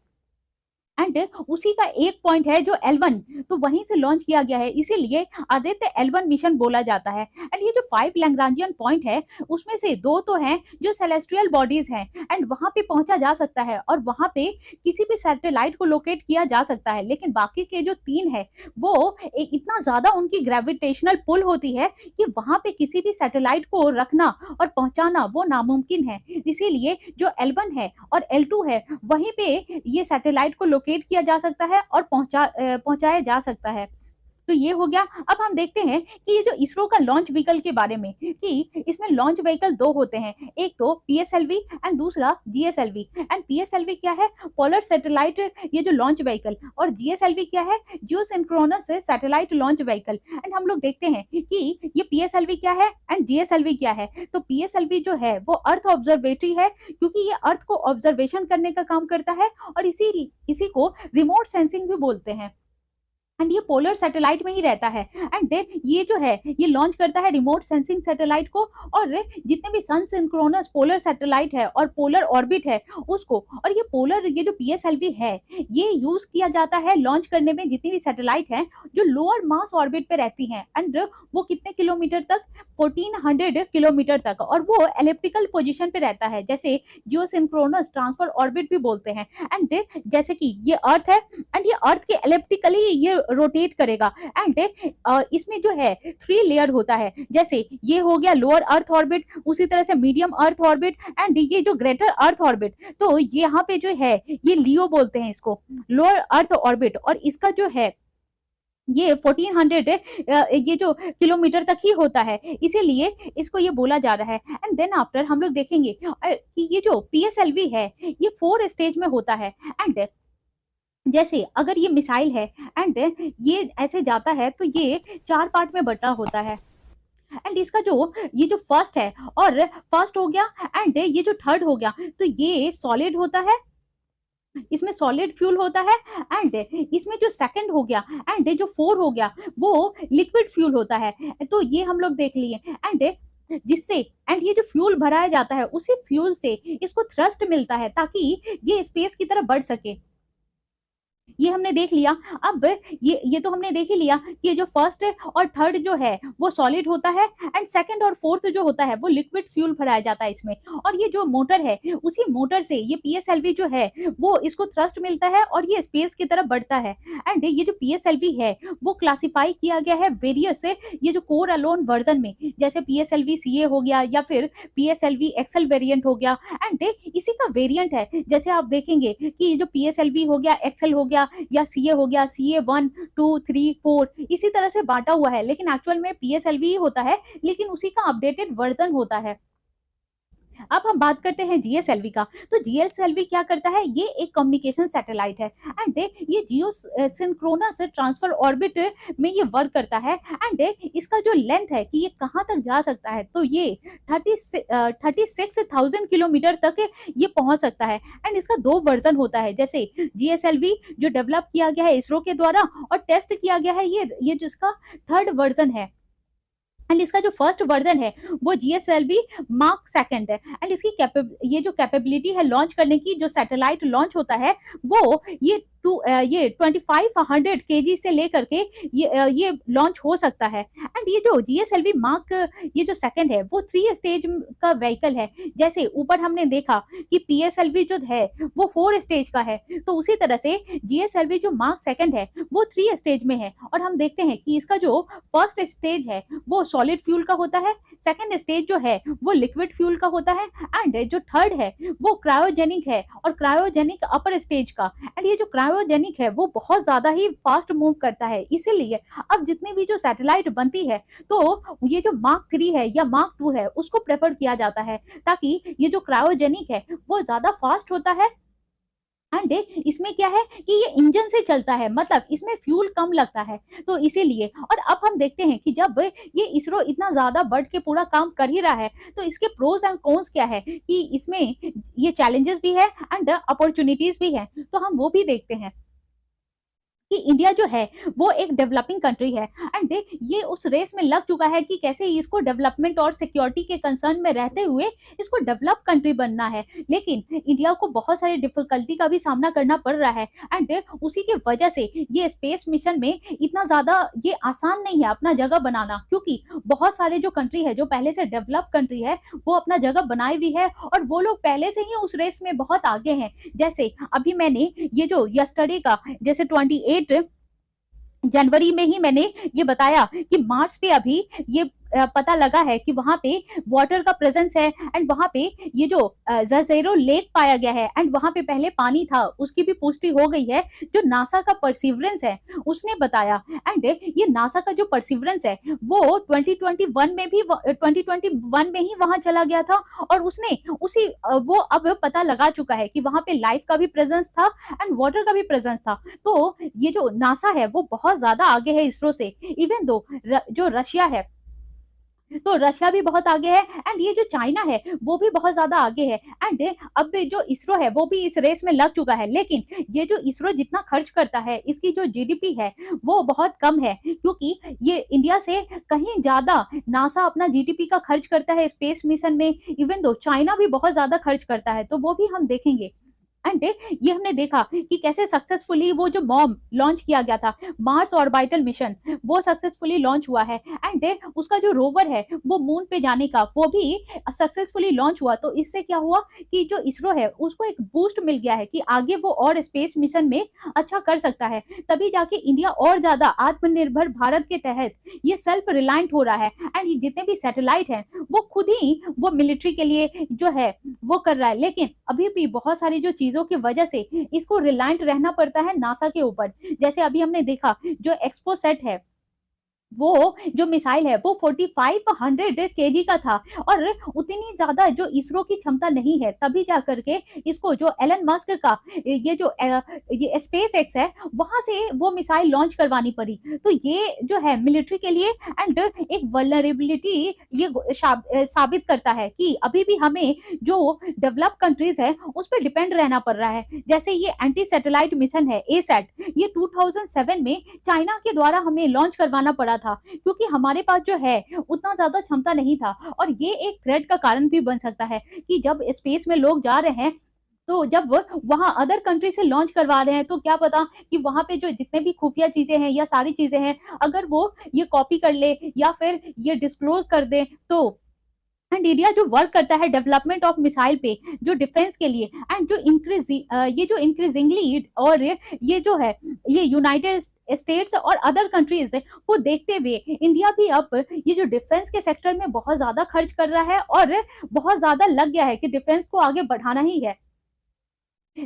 एंड उसी का एक पॉइंट है जो L1, तो वहीं से लॉन्च किया गया है, इसीलिए आदित्य L1 मिशन बोला जाता है। एंड ये जो 5 लैग्रांजियन पॉइंट है उसमें से 2 तो हैं जो सेलेस्टियल बॉडीज हैं एंड वहां पे पहुंचा जा सकता है और वहां पे किसी भी सैटेलाइट को लोकेट किया जा सकता है। लेकिन बाकी के जो 3 है वो इतना ज्यादा उनकी ग्रेविटेशनल पुल होती है कि वहां पे किसी भी सैटेलाइट को रखना और पहुंचाना वो नामुमकिन है। इसीलिए जो L1 है और L2 है वहीं पे ये सैटेलाइट को लोकेट किया जा सकता है और पहुंचाया जा सकता है। तो ये हो गया। अब हम देखते हैं कि ये जो इसरो का लॉन्च व्हीकल के बारे में, कि इसमें लॉन्च व्हीकल 2 होते हैं, एक तो PSLV एंड दूसरा GSLV। एंड PSLV क्या है, पोलर सैटेलाइट ये जो लॉन्च व्हीकल, और GSLV क्या है, geosynchronous satellite launch vehicle. And हम लोग देखते हैं कि ये PSLV क्या है एंड GSLV क्या है। तो PSLV जो है वो अर्थ ऑब्जर्वेटरी है, क्योंकि ये अर्थ को ऑब्जर्वेशन करने का काम करता है और इसी को रिमोट सेंसिंग भी बोलते हैं। एंड ये पोलर सैटेलाइट में ही रहता है एंड ये जो है ये लॉन्च करता है रिमोट सेंसिंग सैटेलाइट को, और जितने भी सन सिंक्रोनस पोलर सैटेलाइट है और पोलर ऑर्बिट है उसको। और ये पोलर ये जो PSLV है ये यूज किया जाता है लॉन्च करने में जितनी भी सैटेलाइट हैं जो लोअर मास ऑर्बिट पे रहती हैं, एंड वो कितने किलोमीटर तक, 1400 किलोमीटर तक, और वो एलिप्टिकल पोजिशन पे रहता है, जैसे जियो सिंक्रोनस ट्रांसफर ऑर्बिट भी बोलते हैं। एंड जैसे कि ये अर्थ है एंड ये अर्थ के एलिप्टिकली ये रोटेट करेगा। एंड इसमें जो है 3 लेयर होता है, जैसे ये हो गया लोअर अर्थ ऑर्बिट, उसी तरह से मीडियम अर्थ ऑर्बिट एंड ये जो ग्रेटर अर्थ ऑर्बिट। तो यहाँ पे जो है ये लियो बोलते हैं इसको, लोअर अर्थ ऑर्बिट, और इसका जो है ये 1400 ये जो किलोमीटर तक ही होता है, इसीलिए इसको ये बोला जा रहा है। एंड देन आफ्टर हम लोग देखेंगे कि ये जो पीएसएलवी है ये 4 स्टेज में होता है। एंड जैसे अगर ये मिसाइल है एंड ये ऐसे जाता है तो ये 4 पार्ट में बटा होता है। एंड इसका जो ये जो फर्स्ट है और फर्स्ट हो गया एंड ये जो थर्ड हो गया, तो ये सॉलिड होता है, इसमें सॉलिड फ्यूल होता है। एंड इसमें जो सेकंड हो गया एंड जो 4 हो गया वो लिक्विड फ्यूल होता है। तो ये हम लोग देख लिए। एंड जिससे एंड ये जो फ्यूल भराया जाता है उसी फ्यूल से इसको थ्रस्ट मिलता है ताकि ये स्पेस की तरफ बढ़ सके। ये हमने देख लिया। अब ये तो हमने देख ही लिया कि ये जो फर्स्ट और थर्ड जो है वो सॉलिड होता है एंड सेकंड और फोर्थ जो होता है वो लिक्विड फ्यूल भराया जाता है इसमें। और ये जो मोटर है उसी मोटर से ये पीएसएलवी जो है वो इसको थ्रस्ट मिलता है और ये स्पेस की तरफ बढ़ता है। एंड ये जो पीएसएलवी है वो क्लासिफाई किया गया है वेरियस ये जो कोर अलोन वर्जन में, जैसे पीएसएलवी सीए हो गया या फिर पीएसएलवी एक्सेल वेरिएंट हो गया। एंड इसी का वेरिएंट है, जैसे आप देखेंगे कि ये जो पीएसएलवी हो गया, एक्सेल हो गया या सीए हो गया, सीए 1 2 3 4 इसी तरह से बांटा हुआ है, लेकिन एक्चुअल में पीएसएलवी ही होता है, लेकिन उसी का अपडेटेड वर्जन होता है। अब हम बात करते हैं जीएसएलवी का। तो जीएसएलवी क्या करता है, ये एक कम्युनिकेशन सैटेलाइट है एंड ये जियो सिंक्रोनस ट्रांसफर ऑर्बिट में ये वर्क करता है। एंड इसका जो लेंथ है कि ये कहाँ तक जा सकता है, तो ये 36,000 किलोमीटर तक ये पहुंच सकता है। एंड इसका 2 वर्जन होता है, जैसे जीएसएलवी जो डेवलप किया गया है इसरो के द्वारा और टेस्ट किया गया है, ये जो इसका थर्ड वर्जन है। एंड इसका जो फर्स्ट वर्जन है वो जीएसएलवी मार्क सेकंड है। एंड इसकी ये जो कैपेबिलिटी है लॉन्च करने की, जो सैटेलाइट लॉन्च होता है वो ये 2500 केजी से लेकर के ये लॉन्च हो सकता है। एंड ये जो जीएसएलवी मार्क ये जो सेकंड है वो 3 स्टेज का व्हीकल है। जैसे ऊपर हमने देखा कि पीएसएलवी जो है वो 4 स्टेज का है, तो उसी तरह से जीएसएलवी जो मार्क सेकंड है वो 3 स्टेज में है। और हम देखते हैं कि इसका जो फर्स्ट स्टेज है वो सॉलिड फ्यूल का होता है, सेकंड स्टेज जो है वो लिक्विड फ्यूल का होता है एंड जो थर्ड है वो क्रायोजेनिक है और क्रायोजेनिक अपर स्टेज का। एंड ये जो क्रायोजेनिक है वो बहुत ज्यादा ही फास्ट मूव करता है, इसीलिए अब जितनी भी जो सैटेलाइट बनती है तो ये जो मार्क 3 है या मार्क 2 है उसको प्रेफर किया जाता है, ताकि ये जो क्रायोजेनिक है वो ज्यादा फास्ट होता है। एंड इसमें क्या है कि ये इंजन से चलता है, मतलब इसमें फ्यूल कम लगता है, तो इसीलिए। और अब हम देखते हैं कि जब ये इसरो इतना ज्यादा बढ़ के पूरा काम कर ही रहा है तो इसके प्रोज एंड कॉन्स क्या है, कि इसमें ये चैलेंजेस भी है एंड अपॉर्चुनिटीज भी है, तो हम वो भी देखते हैं कि इंडिया जो है वो एक डेवलपिंग कंट्री है। एंड ये उस रेस में लग चुका है कि कैसे इसको डेवलपमेंट और सिक्योरिटी के कंसर्न में रहते हुए इसको डेवलप कंट्री बनना है, लेकिन इंडिया को बहुत सारी डिफिकल्टी का भी सामना करना पड़ रहा है। एंड उसी के वजह से ये स्पेस मिशन में इतना ज्यादा ये आसान नहीं है अपना जगह बनाना, क्योंकि बहुत सारे जो कंट्री है जो पहले से डेवलप कंट्री है वो अपना जगह बनाए भी है और वो लोग पहले से ही उस रेस में बहुत आगे हैं। जैसे अभी मैंने ये जो यस्टरडे का जैसे 28 जनवरी में ही मैंने ये बताया कि मार्स पे अभी ये पता लगा है कि वहां पे वाटर का प्रेजेंस है एंड वहां पे ये जो जजेरो लेक पाया गया है एंड वहां पे पहले पानी था, उसकी भी पुष्टि हो गई है। जो नासा का परसिवरेंस है उसने बताया। एंड ये नासा का जो परसिवरेंस है वो 2021 में ही वहां चला गया था और उसने उसी वो अब पता लगा चुका है कि वहां पे लाइफ का भी प्रेजेंस था एंड वाटर का भी प्रेजेंस था। तो ये जो नासा है वो बहुत ज्यादा आगे है इसरो से। इवन दो जो रशिया है तो रशिया भी बहुत आगे है एंड ये जो चाइना है वो भी बहुत ज्यादा आगे है। एंड अब जो इसरो है वो भी इस रेस में लग चुका है, लेकिन ये जो इसरो जितना खर्च करता है इसकी जो जीडीपी है वो बहुत कम है, क्योंकि ये इंडिया से कहीं ज्यादा नासा अपना जीडीपी का खर्च करता है स्पेस मिशन में। इवन दो चाइना भी बहुत ज्यादा खर्च करता है, तो वो भी हम देखेंगे। एंड ये हमने देखा कि कैसे सक्सेसफुली वो जो मॉम लॉन्च किया गया था मार्स ऑर्बिटल मिशन वो सक्सेसफुली लॉन्च हुआ है। एंड उसका जो रोवर है वो मून पे जाने का वो भी सक्सेसफुली लॉन्च हुआ। तो इससे क्या हुआ कि जो इसरो है उसको एक बूस्ट मिल गया है कि आगे वो और स्पेस मिशन में अच्छा कर सकता है, तभी जाके इंडिया और ज्यादा आत्मनिर्भर भारत के तहत ये सेल्फ रिलायंट हो रहा है। एंड ये जितने भी सैटेलाइट हैं वो खुद ही वो मिलिट्री के लिए जो है वो कर रहा है, लेकिन अभी भी बहुत सारी जो चीजों चीजों की वजह से इसको रिलायंट रहना पड़ता है नासा के ऊपर। जैसे अभी हमने देखा जो एक्सपोसेट है, वो जो मिसाइल है वो 4500 केजी का था, और उतनी ज्यादा जो इसरो की क्षमता नहीं है, तभी जा करके इसको जो एलन मस्क का ये स्पेस एक्स है वहां से वो मिसाइल लॉन्च करवानी पड़ी। तो ये जो है मिलिट्री के लिए एंड एक वल्नरेबिलिटी ये साबित करता है कि अभी भी हमें जो डेवलप कंट्रीज है उस पर डिपेंड रहना पड़ रहा है। जैसे ये एंटी सैटेलाइट मिशन है एसैट, ये 2007 में चाइना के द्वारा हमें लॉन्च करवाना पड़ा था, क्योंकि हमारे पास जो है उतना ज्यादा क्षमता नहीं था। और ये एक थ्रेट का कारण भी बन सकता है कि जब स्पेस में लोग जा रहे हैं, तो जब वहां अदर कंट्री से लॉन्च करवा रहे हैं, तो क्या पता कि वहां पे जो जितने भी खुफिया चीजें हैं या सारी चीजें हैं, अगर वो ये कॉपी कर ले या फिर ये डिस्क्लोज कर दे, तो एंड इंडिया जो वर्क करता है डेवलपमेंट ऑफ मिसाइल पे जो डिफेंस के लिए, एंड जो ये जो इंक्रीजिंगली और ये जो है ये यूनाइटेड स्टेट्स और अदर कंट्रीज को देखते हुए इंडिया भी अब ये जो डिफेंस के सेक्टर में बहुत ज्यादा खर्च कर रहा है और बहुत ज्यादा लग गया है कि डिफेंस को आगे बढ़ाना ही है।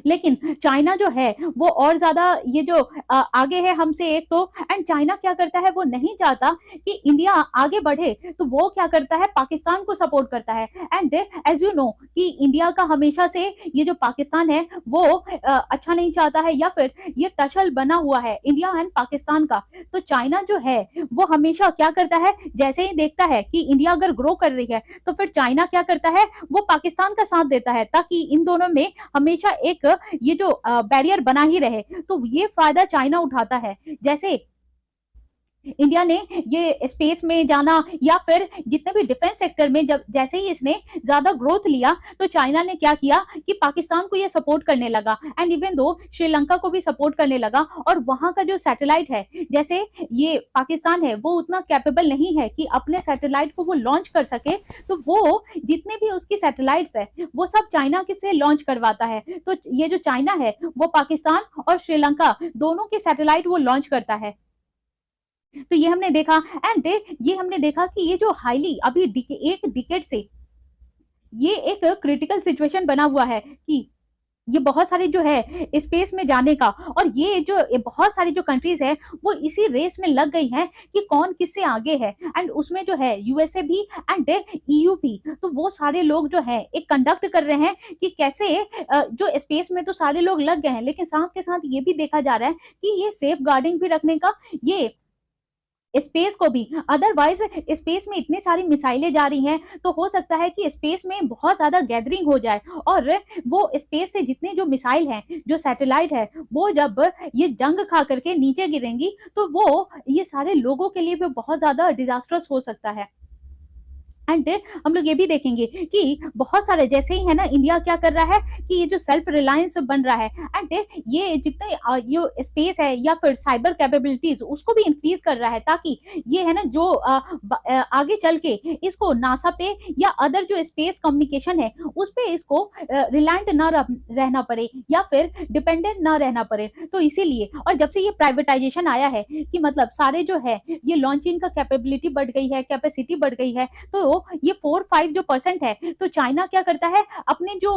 लेकिन चाइना जो है वो और ज्यादा ये जो आगे है हमसे एक तो, एंड चाइना क्या करता है, वो नहीं चाहता कि इंडिया आगे बढ़े, तो वो क्या करता है पाकिस्तान को सपोर्ट करता है। एंड एज यू नो कि इंडिया का हमेशा से ये जो पाकिस्तान है वो अच्छा नहीं चाहता है, या फिर ये टसल बना हुआ है इंडिया एंड पाकिस्तान का। तो चाइना जो है वो हमेशा क्या करता है, जैसे ही देखता है कि इंडिया अगर ग्रो कर रही है, तो फिर चाइना क्या करता है, वो पाकिस्तान का साथ देता है, ताकि इन दोनों में हमेशा एक ये जो बैरियर बना ही रहे। तो ये फायदा चाइना उठाता है। जैसे इंडिया ने ये स्पेस में जाना या फिर जितने भी डिफेंस सेक्टर में जब जैसे ही इसने ज्यादा ग्रोथ लिया, तो चाइना ने क्या किया कि पाकिस्तान को ये सपोर्ट करने लगा, एंड इवन दो श्रीलंका को भी सपोर्ट करने लगा। और वहां का जो सैटेलाइट है, जैसे ये पाकिस्तान है वो उतना कैपेबल नहीं है कि अपने सैटेलाइट को वो लॉन्च कर सके, तो वो जितने भी उसकी सैटेलाइट्स है वो सब चाइना के से लॉन्च करवाता है। तो ये जो चाइना है वो पाकिस्तान और श्रीलंका दोनों के सैटेलाइट वो लॉन्च करता है। तो ये हमने देखा, एंड ये हमने देखा कि ये जो हाईली अभी एक डिकेड से ये एक क्रिटिकल सिचुएशन बना हुआ है कि ये बहुत सारे जो है स्पेस में जाने का, और ये बहुत सारी जो कंट्रीज है वो इसी रेस में लग गई हैं कि कौन किससे आगे है। एंड उसमें जो है यूएसए भी एंड ईयू भी, तो वो सारे लोग जो है एक कंडक्ट कर रहे हैं कि कैसे जो स्पेस में तो सारे लोग लग गए हैं, लेकिन साथ के साथ ये भी देखा जा रहा है कि ये सेफ गार्डिंग भी रखने का, ये स्पेस को भी, अदरवाइज स्पेस में इतनी सारी मिसाइलें जा रही हैं, तो हो सकता है कि स्पेस में बहुत ज्यादा गैदरिंग हो जाए, और वो स्पेस से जितने जो मिसाइल हैं, जो सैटेलाइट है, वो जब ये जंग खा करके नीचे गिरेंगी, तो वो ये सारे लोगों के लिए भी बहुत ज्यादा डिजास्टर्स हो सकता है। एंड हम लोग ये भी देखेंगे कि बहुत सारे जैसे ही है ना, इंडिया क्या कर रहा है कि ये जो सेल्फ रिलायंस बन रहा है, एंड ये जितने जो स्पेस है या फिर साइबर कैपेबिलिटीज उसको भी इंक्रीज कर रहा है, ताकि ये है ना जो आगे चल के इसको नासा पे या अदर जो स्पेस कम्युनिकेशन है उस पे इसको रिलायंट ना रहना पड़े या फिर डिपेंडेंट ना रहना पड़े। तो इसीलिए, और जब से ये प्राइवेटाइजेशन आया है कि मतलब सारे जो है ये लॉन्चिंग का कैपेबिलिटी बढ़ गई है, कैपेसिटी बढ़ गई है, तो ये 4-5 जो % है, तो चाइना क्या करता है अपने जो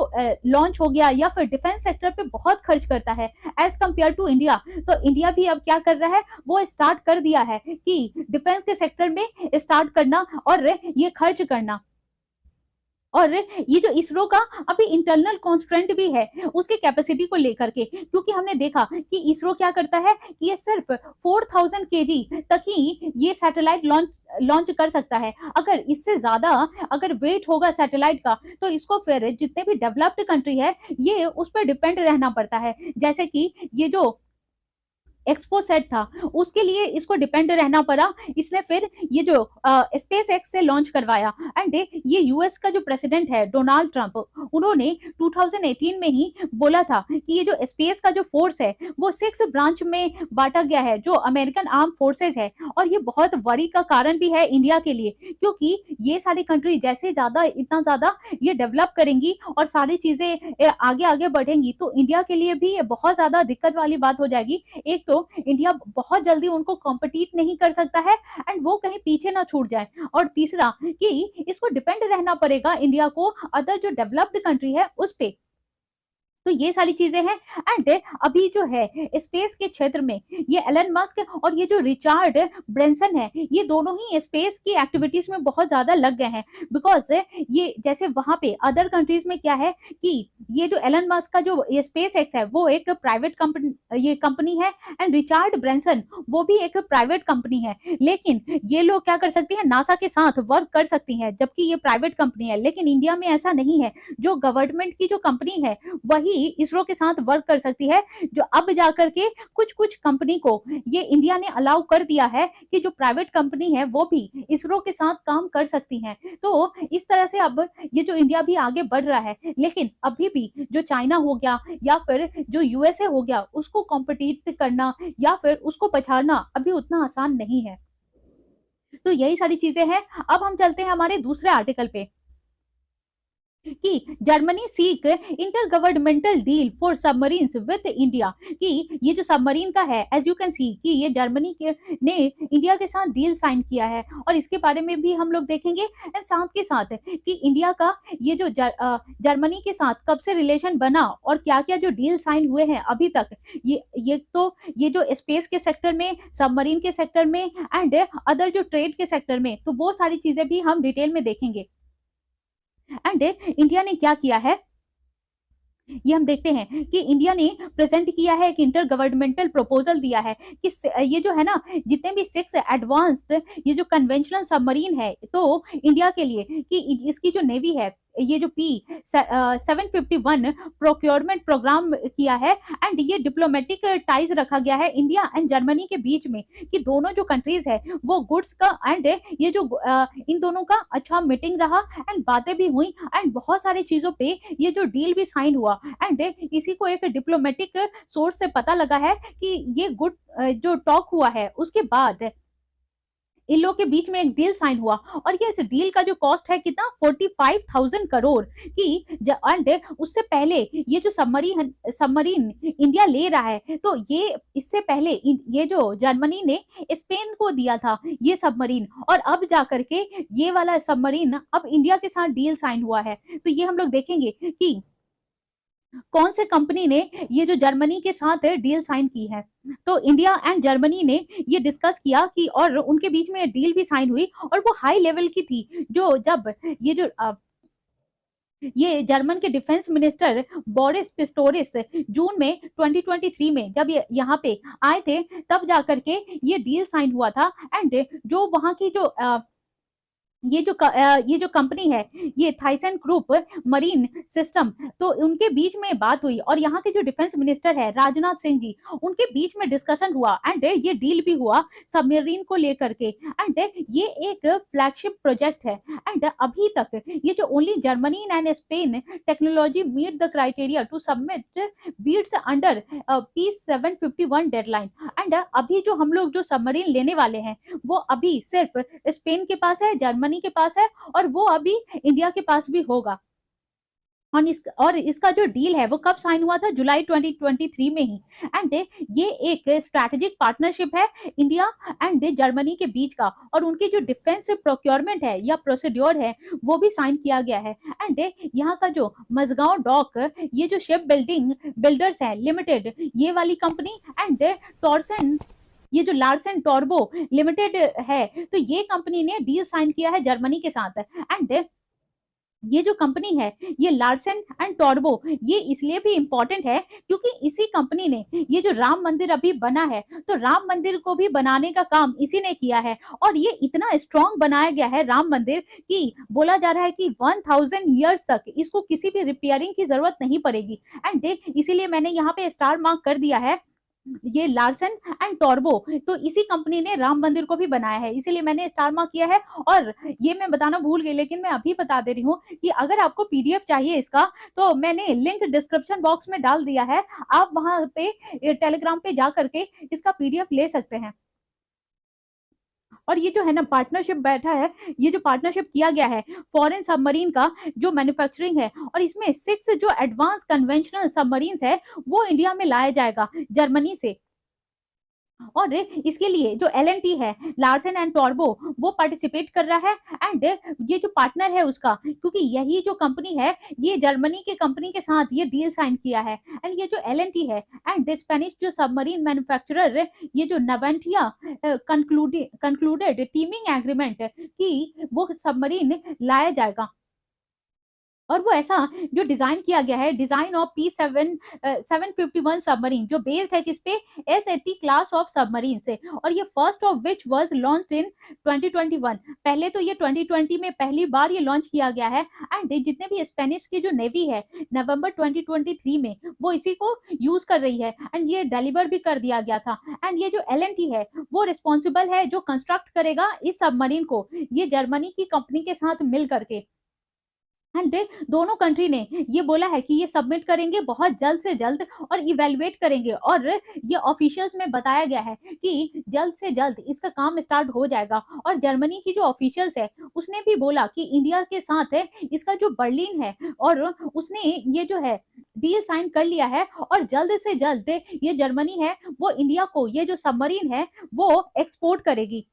लॉन्च हो गया या फिर डिफेंस सेक्टर पे बहुत खर्च करता है एज कंपेयर टू इंडिया। तो इंडिया भी अब क्या कर रहा है, वो स्टार्ट कर दिया है कि डिफेंस के सेक्टर में स्टार्ट करना और ये खर्च करना। और ये जो इसरो का अभी इंटरनल कॉन्स्ट्रेंट भी है उसकी कैपेसिटी को लेकर के, क्योंकि हमने देखा कि इसरो क्या करता है कि ये सिर्फ 4000 केजी तक ही ये सैटेलाइट लॉन्च कर सकता है। अगर इससे ज्यादा अगर वेट होगा सैटेलाइट का, तो इसको फिर जितने भी डेवलप्ड कंट्री है ये उस पर डिपेंड रहना पड़ता है। जैसे कि ये जो एक्सपोसेट था उसके लिए इसको डिपेंड रहना पड़ा, इसने फिर ये जो स्पेस एक्स से लॉन्च करवाया। एंड ये यूएस का जो प्रेसिडेंट है डोनाल्ड ट्रंप, उन्होंने 2018 में ही बोला था कि ये जो स्पेस का जो फोर्स है वो 6 ब्रांच में बांटा गया है, जो अमेरिकन आर्म फोर्सेज है। और ये बहुत वरी का कारण भी है इंडिया के लिए, क्योंकि ये सारी कंट्री जैसे इतना ज्यादा ये डेवलप करेंगी और सारी चीजें आगे आगे बढ़ेंगी, तो इंडिया के लिए भी ये बहुत ज्यादा दिक्कत वाली बात हो जाएगी। एक तो इंडिया बहुत जल्दी उनको कॉम्पिटिट नहीं कर सकता है, एंड वो कहीं पीछे ना छूट जाए, और तीसरा कि इसको डिपेंड रहना पड़ेगा इंडिया को अदर जो डेवलप्ड कंट्री है उस पे। तो ये सारी चीजें हैं। एंड अभी जो है स्पेस के क्षेत्र में ये एलन मस्क और ये जो रिचार्ड ब्रेंसन है, ये दोनों ही स्पेस की एक्टिविटीज में बहुत ज्यादा लग गए हैं। बिकॉज ये जैसे वहां पे अदर कंट्रीज में क्या है कि ये जो एलन मस्क का जो ये स्पेस एक्स है वो एक प्राइवेट कंपनी, ये कंपनी है, एंड रिचार्ड ब्रेंसन वो भी एक प्राइवेट कंपनी है। लेकिन ये लोग क्या कर सकती हैं, नासा के साथ वर्क कर सकती हैं, जबकि ये प्राइवेट कंपनी है। लेकिन इंडिया में ऐसा नहीं है, जो गवर्नमेंट की जो कंपनी है वही इसरो के साथ वर्क कर सकती है। जो अब जाकर के कुछ कुछ कंपनी को ये इंडिया ने अलाउ कर दिया है कि जो प्राइवेट कंपनी है वो भी इसरो के साथ काम कर सकती हैं। तो इस तरह से अब ये जो इंडिया भी आगे बढ़ रहा है, लेकिन अभी भी जो चाइना हो गया या फिर जो यूएसए हो गया, उसको कॉम्पिटिट करना या फिर उसको पछाड़ना अभी उतना आसान नहीं है। तो यही सारी चीजें हैं। अब हम चलते हैं हमारे दूसरे आर्टिकल पे कि Germany seek inter governmental deal for submarines with India. कि ये जो सबमरीन का है, एज यू कैन सी कि ये जर्मनी के ने इंडिया के साथ डील साइन किया है, और इसके बारे में भी हम लोग देखेंगे। एंड साथ के साथ कि इंडिया का ये जो जर्मनी के साथ कब से रिलेशन बना और क्या क्या जो डील साइन हुए हैं अभी तक, ये तो ये जो स्पेस के सेक्टर में, सबमरीन के सेक्टर में, एंड अदर जो ट्रेड के सेक्टर में, तो वो सारी चीजें भी हम डिटेल में देखेंगे। एंड इंडिया ने क्या किया है ये हम देखते हैं कि इंडिया ने प्रेजेंट किया है, एक इंटर गवर्नमेंटल प्रपोजल दिया है कि ये जो है ना, जितने भी 6 एडवांस्ड ये जो कन्वेंशनल सबमरीन है तो इंडिया के लिए, कि इसकी जो नेवी है, ये जो P751 प्रोक्योरमेंट प्रोग्राम किया है। एंड ये डिप्लोमेटिक टाइज रखा गया है इंडिया एंड जर्मनी के बीच में, कि दोनों जो कंट्रीज है वो गुड्स का एंड ये जो इन दोनों का अच्छा मीटिंग रहा, एंड बातें भी हुई, एंड बहुत सारी चीजों पे ये जो डील भी साइन हुआ। एंड इसी को एक डिप्लोमेटिक सोर्स से पता लगा है कि ये गुड जो टॉक हुआ है उसके बाद इन लोग के बीच में एक डील साइन हुआ, और ये इस डील का जो कॉस्ट है कितना, 45,000 करोड़ की। एंड उससे पहले ये जो सबमरीन इंडिया ले रहा है, तो ये इससे पहले ये जो जर्मनी ने स्पेन को दिया था ये सबमरीन, और अब जाकर के ये वाला सबमरीन अब इंडिया के साथ डील साइन हुआ है। तो ये हम लोग देखेंगे कि कौन से कंपनी ने ये जो जर्मनी के साथ डील साइन की है। तो इंडिया एंड जर्मनी ने ये डिस्कस किया कि, और उनके बीच में डील भी साइन हुई, और वो हाई लेवल की थी। जो जब ये जो ये जर्मन के डिफेंस मिनिस्टर बोरिस पिस्टोरिस जून में 2023 में जब ये यहाँ पे आए थे, तब जाकर के ये डील साइन हुआ था। एंड जो वहाँ की जो ये जो कंपनी है, ये थाइसन ग्रुप मरीन सिस्टम, तो उनके बीच में बात हुई, और यहाँ के जो डिफेंस मिनिस्टर है राजनाथ सिंह जी, उनके बीच में डिस्कशन हुआ, एंड ये डील भी हुआ सबमरीन को लेकर के। एंड ये एक फ्लैगशिप प्रोजेक्ट है, एंड अभी तक ये जो only Germany and Spain technology meet the criteria to submit bids under P751 deadline. And अभी जो हम लोग जो सबमरीन लेने वाले हैं वो अभी सिर्फ स्पेन के पास है, जर्मनी के पास है, और वो अभी इंडिया के पास भी होगा। और इसका जो डील है वो कब साइन हुआ था, जुलाई 2023 में ही। एंड ये एक स्ट्रैटेजिक पार्टनरशिप है इंडिया एंड जर्मनी के बीच का, और उनकी जो डिफेंस प्रोक्योरमेंट है या प्रोसीड्योर है वो भी साइन किया गया है। एंड यहाँ का जो मजगांव डॉक, ये जो शिप बिल्डर्स है लिमिटेड, ये वाली कंपनी, एंड टॉर्सन, ये जो लार्सन टॉर्बो लिमिटेड है, तो ये कंपनी ने डील साइन किया है जर्मनी के साथ। एंड ये जो कंपनी है, ये लार्सन एंड टॉर्बो, ये इसलिए भी इंपॉर्टेंट है क्योंकि इसी कंपनी ने ये जो राम मंदिर अभी बना है, तो राम मंदिर को भी बनाने का काम इसी ने किया है। और ये इतना स्ट्रॉन्ग बनाया गया है राम मंदिर कि बोला जा रहा है कि 1000 ईयर्स तक इसको किसी भी रिपेयरिंग की जरूरत नहीं पड़ेगी। एंड इसीलिए मैंने यहाँ पे स्टार मार्क कर दिया है, ये लार्सन एंड टॉर्बो, तो इसी कंपनी ने राम मंदिर को भी बनाया है, इसीलिए मैंने स्टार मार्क किया है। और ये मैं बताना भूल गई, लेकिन मैं अभी बता दे रही हूँ कि अगर आपको पीडीएफ चाहिए इसका, तो मैंने लिंक डिस्क्रिप्शन बॉक्स में डाल दिया है, आप वहां पे टेलीग्राम पे जा करके इसका पीडीएफ ले सकते हैं। और ये जो है ना पार्टनरशिप बैठा है, ये जो पार्टनरशिप किया गया है फॉरेन सबमरीन का जो मैन्युफैक्चरिंग है, और इसमें 6 जो एडवांस कन्वेंशनल सबमरीन्स है वो इंडिया में लाया जाएगा जर्मनी से। और इसके लिए जो एल है, लार्सन एंड टॉर्बो, वो पार्टिसिपेट कर रहा है। एंड ये जो पार्टनर है उसका, क्योंकि यही जो कंपनी है ये जर्मनी के कंपनी के साथ ये डील साइन किया है। एंड ये जो एल है एंड द स्पेनिश जो सबमरीन मैन्युफैक्चरर, ये जो नवेंटिया कंक्लूडेड टीमिंग एग्रीमेंट कि वो सबमरीन लाया जाएगा। और वो ऐसा जो डिजाइन किया गया है, डिजाइन ऑफ P751 सबमरीन, जो बेस्ड है किस पे, S80 क्लास ऑफ सबमरीन से। और ये first of which was launched in 2021। पहले तो ये 2020 में पहली बार ये लॉन्च किया गया है। एंड जितने भी स्पेनिश की जो नेवी है, नवंबर 2023 में वो इसी को यूज कर रही है। एंड ये डिलीवर भी कर दिया गया था। एंड ये जो L&T है वो रिस्पॉन्सिबल है जो कंस्ट्रक्ट करेगा इस सबमरीन को, ये जर्मनी की कंपनी के साथ मिल करके। एंड दोनों कंट्री ने ये बोला है कि ये सबमिट करेंगे बहुत जल्द से जल्द और इवेलुएट करेंगे। और ये ऑफिशियल्स में बताया गया है कि जल्द से जल्द इसका काम स्टार्ट हो जाएगा। और जर्मनी की जो ऑफिशियल्स है उसने भी बोला कि इंडिया के साथ है इसका जो बर्लिन है, और उसने ये जो है डील साइन कर लिया है। और जल्द से जल्द ये जर्मनी है वो इंडिया को ये जो सबमरीन है वो एक्सपोर्ट करेगी।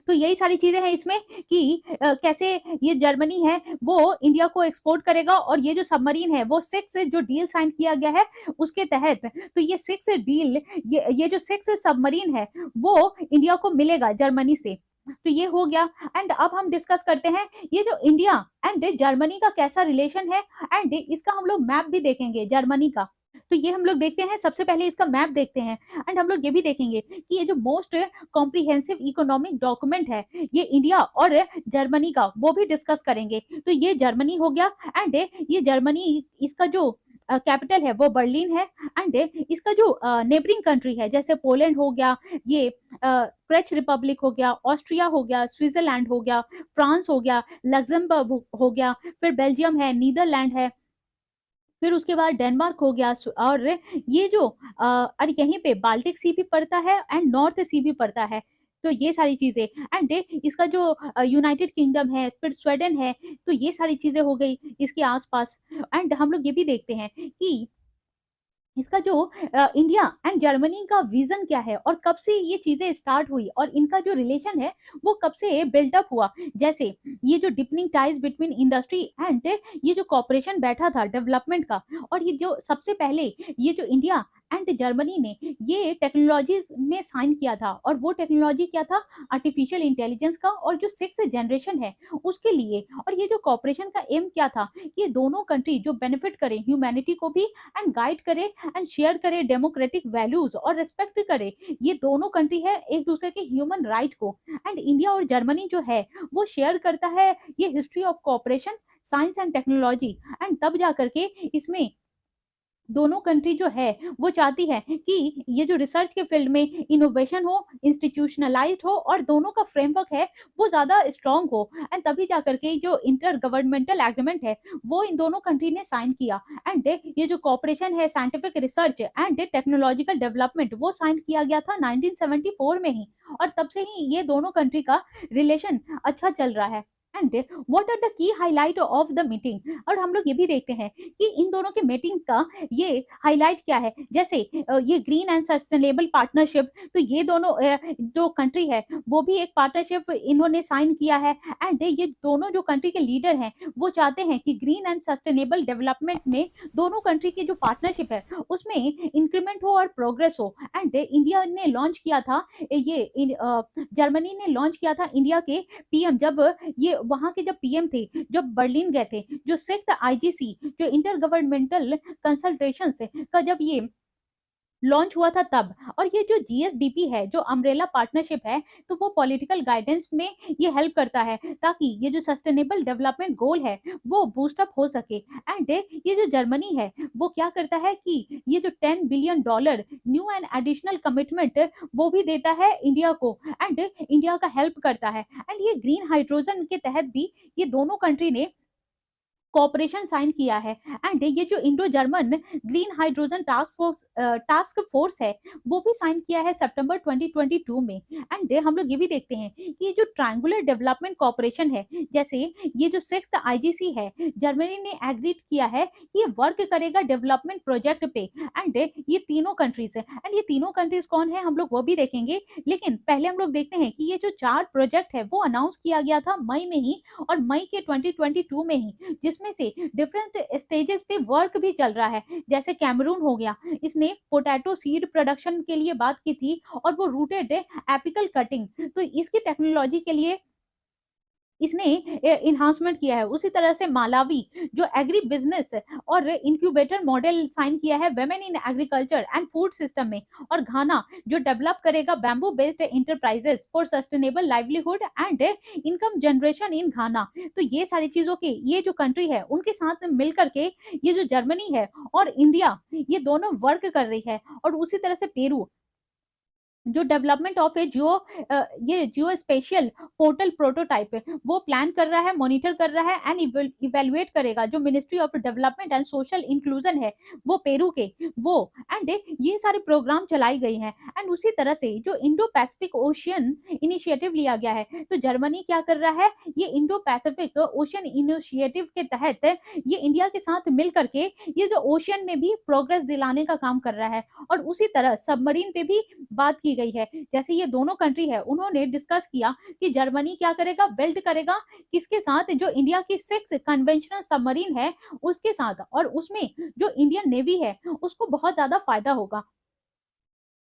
तो यही सारी चीजें हैं इसमें कि कैसे ये जर्मनी है वो इंडिया को एक्सपोर्ट करेगा। और ये जो सबमरीन है वो 6 जो डील साइन किया गया है उसके तहत, तो ये 6 डील, ये जो 6 सबमरीन है वो इंडिया को मिलेगा जर्मनी से। तो ये हो गया। एंड अब हम डिस्कस करते हैं ये जो इंडिया एंड जर्मनी का कैसा रिलेशन है। एंड इसका हम लोग मैप भी देखेंगे जर्मनी का। तो ये हम लोग देखते हैं, सबसे पहले इसका मैप देखते हैं। एंड हम लोग ये भी देखेंगे कि ये जो मोस्ट कॉम्प्रिहेंसिव इकोनॉमिक डॉक्यूमेंट है ये इंडिया और जर्मनी का, वो भी डिस्कस करेंगे। तो ये जर्मनी हो गया। एंड ये जर्मनी, इसका जो कैपिटल है वो बर्लिन है। एंड इसका जो नेबरिंग कंट्री है जैसे पोलैंड हो गया, ये क्रेच रिपब्लिक हो गया, ऑस्ट्रिया हो गया, स्विट्जरलैंड हो गया, फ्रांस हो गया, लग्जमबर्ग हो गया, फिर बेल्जियम है, नीदरलैंड है, फिर उसके बाद डेनमार्क हो गया। और ये जो और यहीं पे बाल्टिक सी भी पड़ता है एंड नॉर्थ सी भी पड़ता है। तो ये सारी चीजें। एंड इसका जो यूनाइटेड किंगडम है, फिर स्वीडन है। तो ये सारी चीजें हो गई इसके आसपास। एंड हम लोग ये भी देखते हैं कि इसका जो इंडिया एंड जर्मनी का विजन क्या है और कब से ये चीजें स्टार्ट हुई और इनका जो रिलेशन है वो कब से बिल्डअप हुआ। जैसे ये जो deepening ties between industry and ये जो कॉपरेशन बैठा था डेवलपमेंट का। और ये जो सबसे पहले ये जो इंडिया एंड जर्मनी ने ये टेक्नोलॉजीज में साइन किया था, और वो टेक्नोलॉजी क्या था, आर्टिफिशियल इंटेलिजेंस का, और जो 6 जनरेशन है उसके लिए। और ये जो कॉपरेशन का एम क्या था, ये दोनों कंट्री जो बेनिफिट करे ह्यूमैनिटी को भी एंड गाइड करे एंड शेयर करे डेमोक्रेटिक वैल्यूज और रिस्पेक्ट करे ये दोनों कंट्री है एक दूसरे के ह्यूमन राइट को। एंड इंडिया और जर्मनी जो है वो शेयर करता है ये history of corporation, science and technology. And तब जा करके इसमें दोनों कंट्री जो है वो चाहती है कि ये जो रिसर्च के फील्ड में इनोवेशन हो, इंस्टीट्यूशनलाइज्ड हो, और दोनों का फ्रेमवर्क है वो ज्यादा स्ट्रांग हो। एंड तभी जाकर के जो इंटर गवर्नमेंटल एग्रीमेंट है वो इन दोनों कंट्री ने साइन किया। एंड ये जो कॉपरेशन है scientific research and technological development वो साइन किया गया था 1974 में ही। और तब से ही ये दोनों कंट्री का रिलेशन अच्छा चल रहा है। And what are the key highlight of the meeting. और हम लोग ये भी देखते हैं कि इन दोनों के मीटिंग का ये हाईलाइट क्या है। जैसे ये ग्रीन एंड सस्टेनेबल पार्टनरशिप, तो ये दोनों जो कंट्री है वो भी एक पार्टनरशिप इन्होंने साइन किया है। एंड ये दोनों जो कंट्री के लीडर हैं वो चाहते हैं कि ग्रीन एंड सस्टेनेबल डेवलपमेंट में दोनों कंट्री की जो पार्टनरशिप है उसमें इंक्रीमेंट हो और प्रोग्रेस हो। एंड इंडिया ने लॉन्च किया था ये जर्मनी ने लॉन्च किया था इंडिया के पीएम, जब ये वहां के जब पीएम थे, जब बर्लिन गए थे, जो 6th आईजीसी जो इंटर गवर्नमेंटल कंसल्टेशन का जब ये लॉन्च हुआ था तब। और ये जो जीएसडीपी है जो अम्ब्रेला पार्टनरशिप है, तो वो पॉलिटिकल गाइडेंस में ये हेल्प करता है ताकि ये जो सस्टेनेबल डेवलपमेंट गोल है वो बूस्ट अप हो सके। एंड ये जो जर्मनी है वो क्या करता है कि ये जो $10 billion new and additional commitment वो भी देता है इंडिया को, एंड इंडिया का हेल्प करता है। एंड ये ग्रीन हाइड्रोजन के तहत भी ये दोनों कंट्री ने कॉपरेशन साइन किया है। एंड ये जो Indo German green hydrogen task force है वो भी साइन किया है सितंबर 2022 में। एंड हम लोग ये भी देखते हैं कि ये जो ट्रायंगुलर डेवलपमेंट कॉपरेशन है, जैसे ये जो 6th आईजीसी है, जर्मनी ने एग्रीड किया है कि ये वर्क करेगा डेवलपमेंट प्रोजेक्ट पे। एंड ये तीनों कंट्रीज है, एंड ये तीनों कंट्रीज कौन है हम लोग वो भी देखेंगे। लेकिन पहले हम लोग देखते हैं कि ये जो 4 प्रोजेक्ट है वो अनाउंस किया गया था मई में ही, और मई के 2022 में ही, जिसमें से डिफरेंट स्टेजेस पे वर्क भी चल रहा है। जैसे कैमरून हो गया, इसने पोटैटो सीड प्रोडक्शन के लिए बात की थी, और वो रूटेड एपिकल कटिंग, तो इसकी टेक्नोलॉजी के लिए इसने इन्हांसमेंट किया है। उसी तरह से मालावी जो एग्री बिजनेस और इंक्यूबेटर मॉडल साइन किया है women in agriculture and food system में, और घाना जो डेवलप करेगा bamboo based enterprises for sustainable livelihood and income generation in Ghana. तो ये सारी चीजों के ये जो कंट्री है उनके साथ मिलकर के ये जो जर्मनी है और इंडिया ये दोनों वर्क कर रही है। और उसी तरह से पेरू जो डेवलपमेंट ऑफ ए ये जियो स्पेशियल पोर्टल प्रोटोटाइप है वो प्लान कर रहा है, मॉनिटर कर रहा है एंड इवेलुएट करेगा। जो ministry of development and social inclusion है वो पेरू के वो, एंड ये सारे प्रोग्राम चलाई गई हैं। एंड उसी तरह से जो इंडो पैसिफिक ओशियन इनिशिएटिव लिया गया है, तो जर्मनी क्या कर रहा है, ये इंडो पैसिफिक ओशियन इनिशिएटिव के तहत ये इंडिया के साथ मिल करके ये जो ओशियन में भी प्रोग्रेस दिलाने का काम कर रहा है। और उसी तरह सबमरीन पे भी बात की गई है। जैसे ये दोनों कंट्री है उन्होंने डिस्कस किया कि जर्मनी क्या करेगा, बिल्ड करेगा किसके साथ, जो इंडिया की 6 कन्वेंशनल सबमरीन है उसके साथ, और उसमें जो इंडियन नेवी है उसको बहुत ज्यादा फायदा होगा।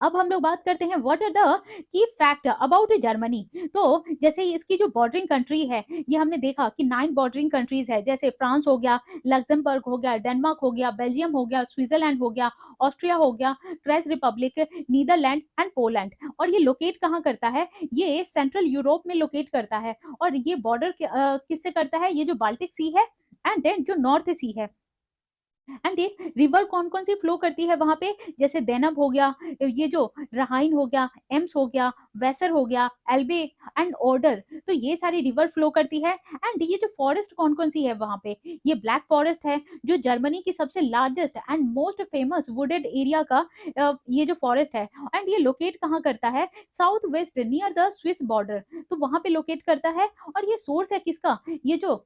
अब हम लोग बात करते हैं what are the key fact about Germany. तो जैसे इसकी जो बॉर्डरिंग कंट्री है, ये हमने देखा कि 9 बॉर्डरिंग कंट्रीज है, जैसे फ्रांस हो गया, लग्जमबर्ग हो गया, डेनमार्क हो गया, बेल्जियम हो गया, स्विट्जरलैंड हो गया, ऑस्ट्रिया हो गया, Czech Republic, Netherland and Poland. और ये लोकेट कहाँ करता है, ये सेंट्रल यूरोप में लोकेट करता है। और ये बॉर्डर किससे करता है, ये जो बाल्टिक सी है एंड देन जो नॉर्थ सी है। एंड ये रिवर कौन कौन सी फ्लो करती है वहां पे, जैसे देनब हो गया, ये जो रहाइन हो गया, एम्स हो गया, वेसर हो गया, एल्बे एंड ऑर्डर। तो ये सारी रिवर फ्लो करती है। एंड ये जो फॉरेस्ट कौन कौन सी है वहां पे, ये ब्लैक फॉरेस्ट है जो जर्मनी की सबसे largest and most famous wooded area का ये जो फॉरेस्ट है। एंड ये लोकेट कहाँ करता है, south west near the Swiss border, तो वहां पे लोकेट करता है। और ये सोर्स है किसका, ये जो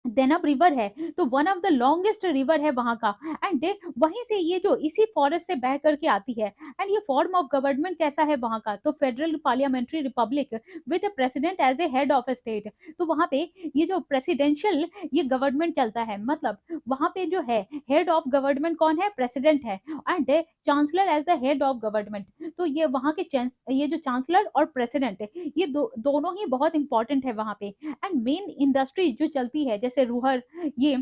देनब रिवर है, तो one of the longest river है वहां का। एंड वहीं से ये जो इसी फॉरेस्ट से बह करके आती है। एंड ये फॉर्म ऑफ गवर्नमेंट कैसा है वहां का, तो federal parliamentary republic with president as a head of state. तो वहां पे ये जो प्रेसिडेंशियल ये गवर्नमेंट चलता है, मतलब वहां पे जो है हेड ऑफ गवर्नमेंट कौन है, प्रेसिडेंट है, and chancellor as the head of government. तो ये वहां के ये जो चांसलर और प्रेसिडेंट है ये दोनों ही बहुत इंपॉर्टेंट है वहां पे। एंड मेन इंडस्ट्री जो चलती है जैसे रूहर, ये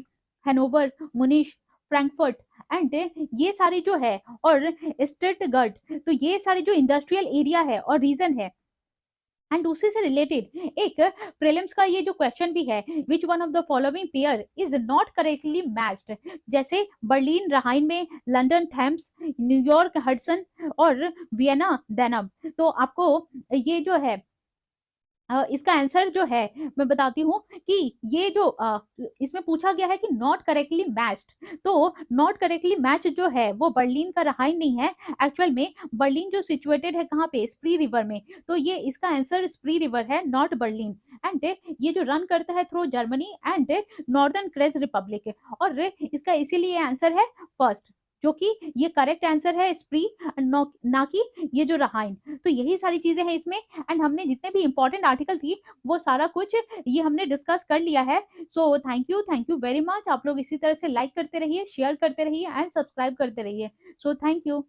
हैनोवर, मुनिश, फ्रैंकफर्ट एंड ये सारी जो है, और स्टटगर्ट, तो ये सारी जो इंडस्ट्रियल एरिया है और रीजन है। एंड उसी से रिलेटेड एक प्रीलिम्स का ये जो क्वेश्चन भी है, which one of the following pair is not correctly matched, जैसे बर्लिन राहाइन में, लंदन थेम्स, न्यूयॉर्क हडसन और वियना डेनब। तो आपको ये जो है इसका आंसर जो है मैं बताती हूँ कि ये जो इसमें पूछा गया है कि नॉट करेक्टली मैच्ड, तो नॉट करेक्टली मैच जो है वो बर्लिन का रहाइन नहीं है। एक्चुअल में बर्लिन जो सिचुएटेड है कहाँ पे, स्प्री रिवर में, तो ये इसका आंसर स्प्री रिवर है, नॉट बर्लिन। एंड ये जो रन करता है through Germany and northern craze Republic, और इसका इसीलिए आंसर है फर्स्ट, जो कि ये करेक्ट आंसर है स्प्री, ना कि ये जो रहाइन। तो यही सारी चीजें हैं इसमें। एंड हमने जितने भी इंपॉर्टेंट आर्टिकल थी वो सारा कुछ ये हमने डिस्कस कर लिया है। So thank you very much. आप लोग इसी तरह से लाइक करते रहिए, शेयर करते रहिए एंड सब्सक्राइब करते रहिए। So thank you.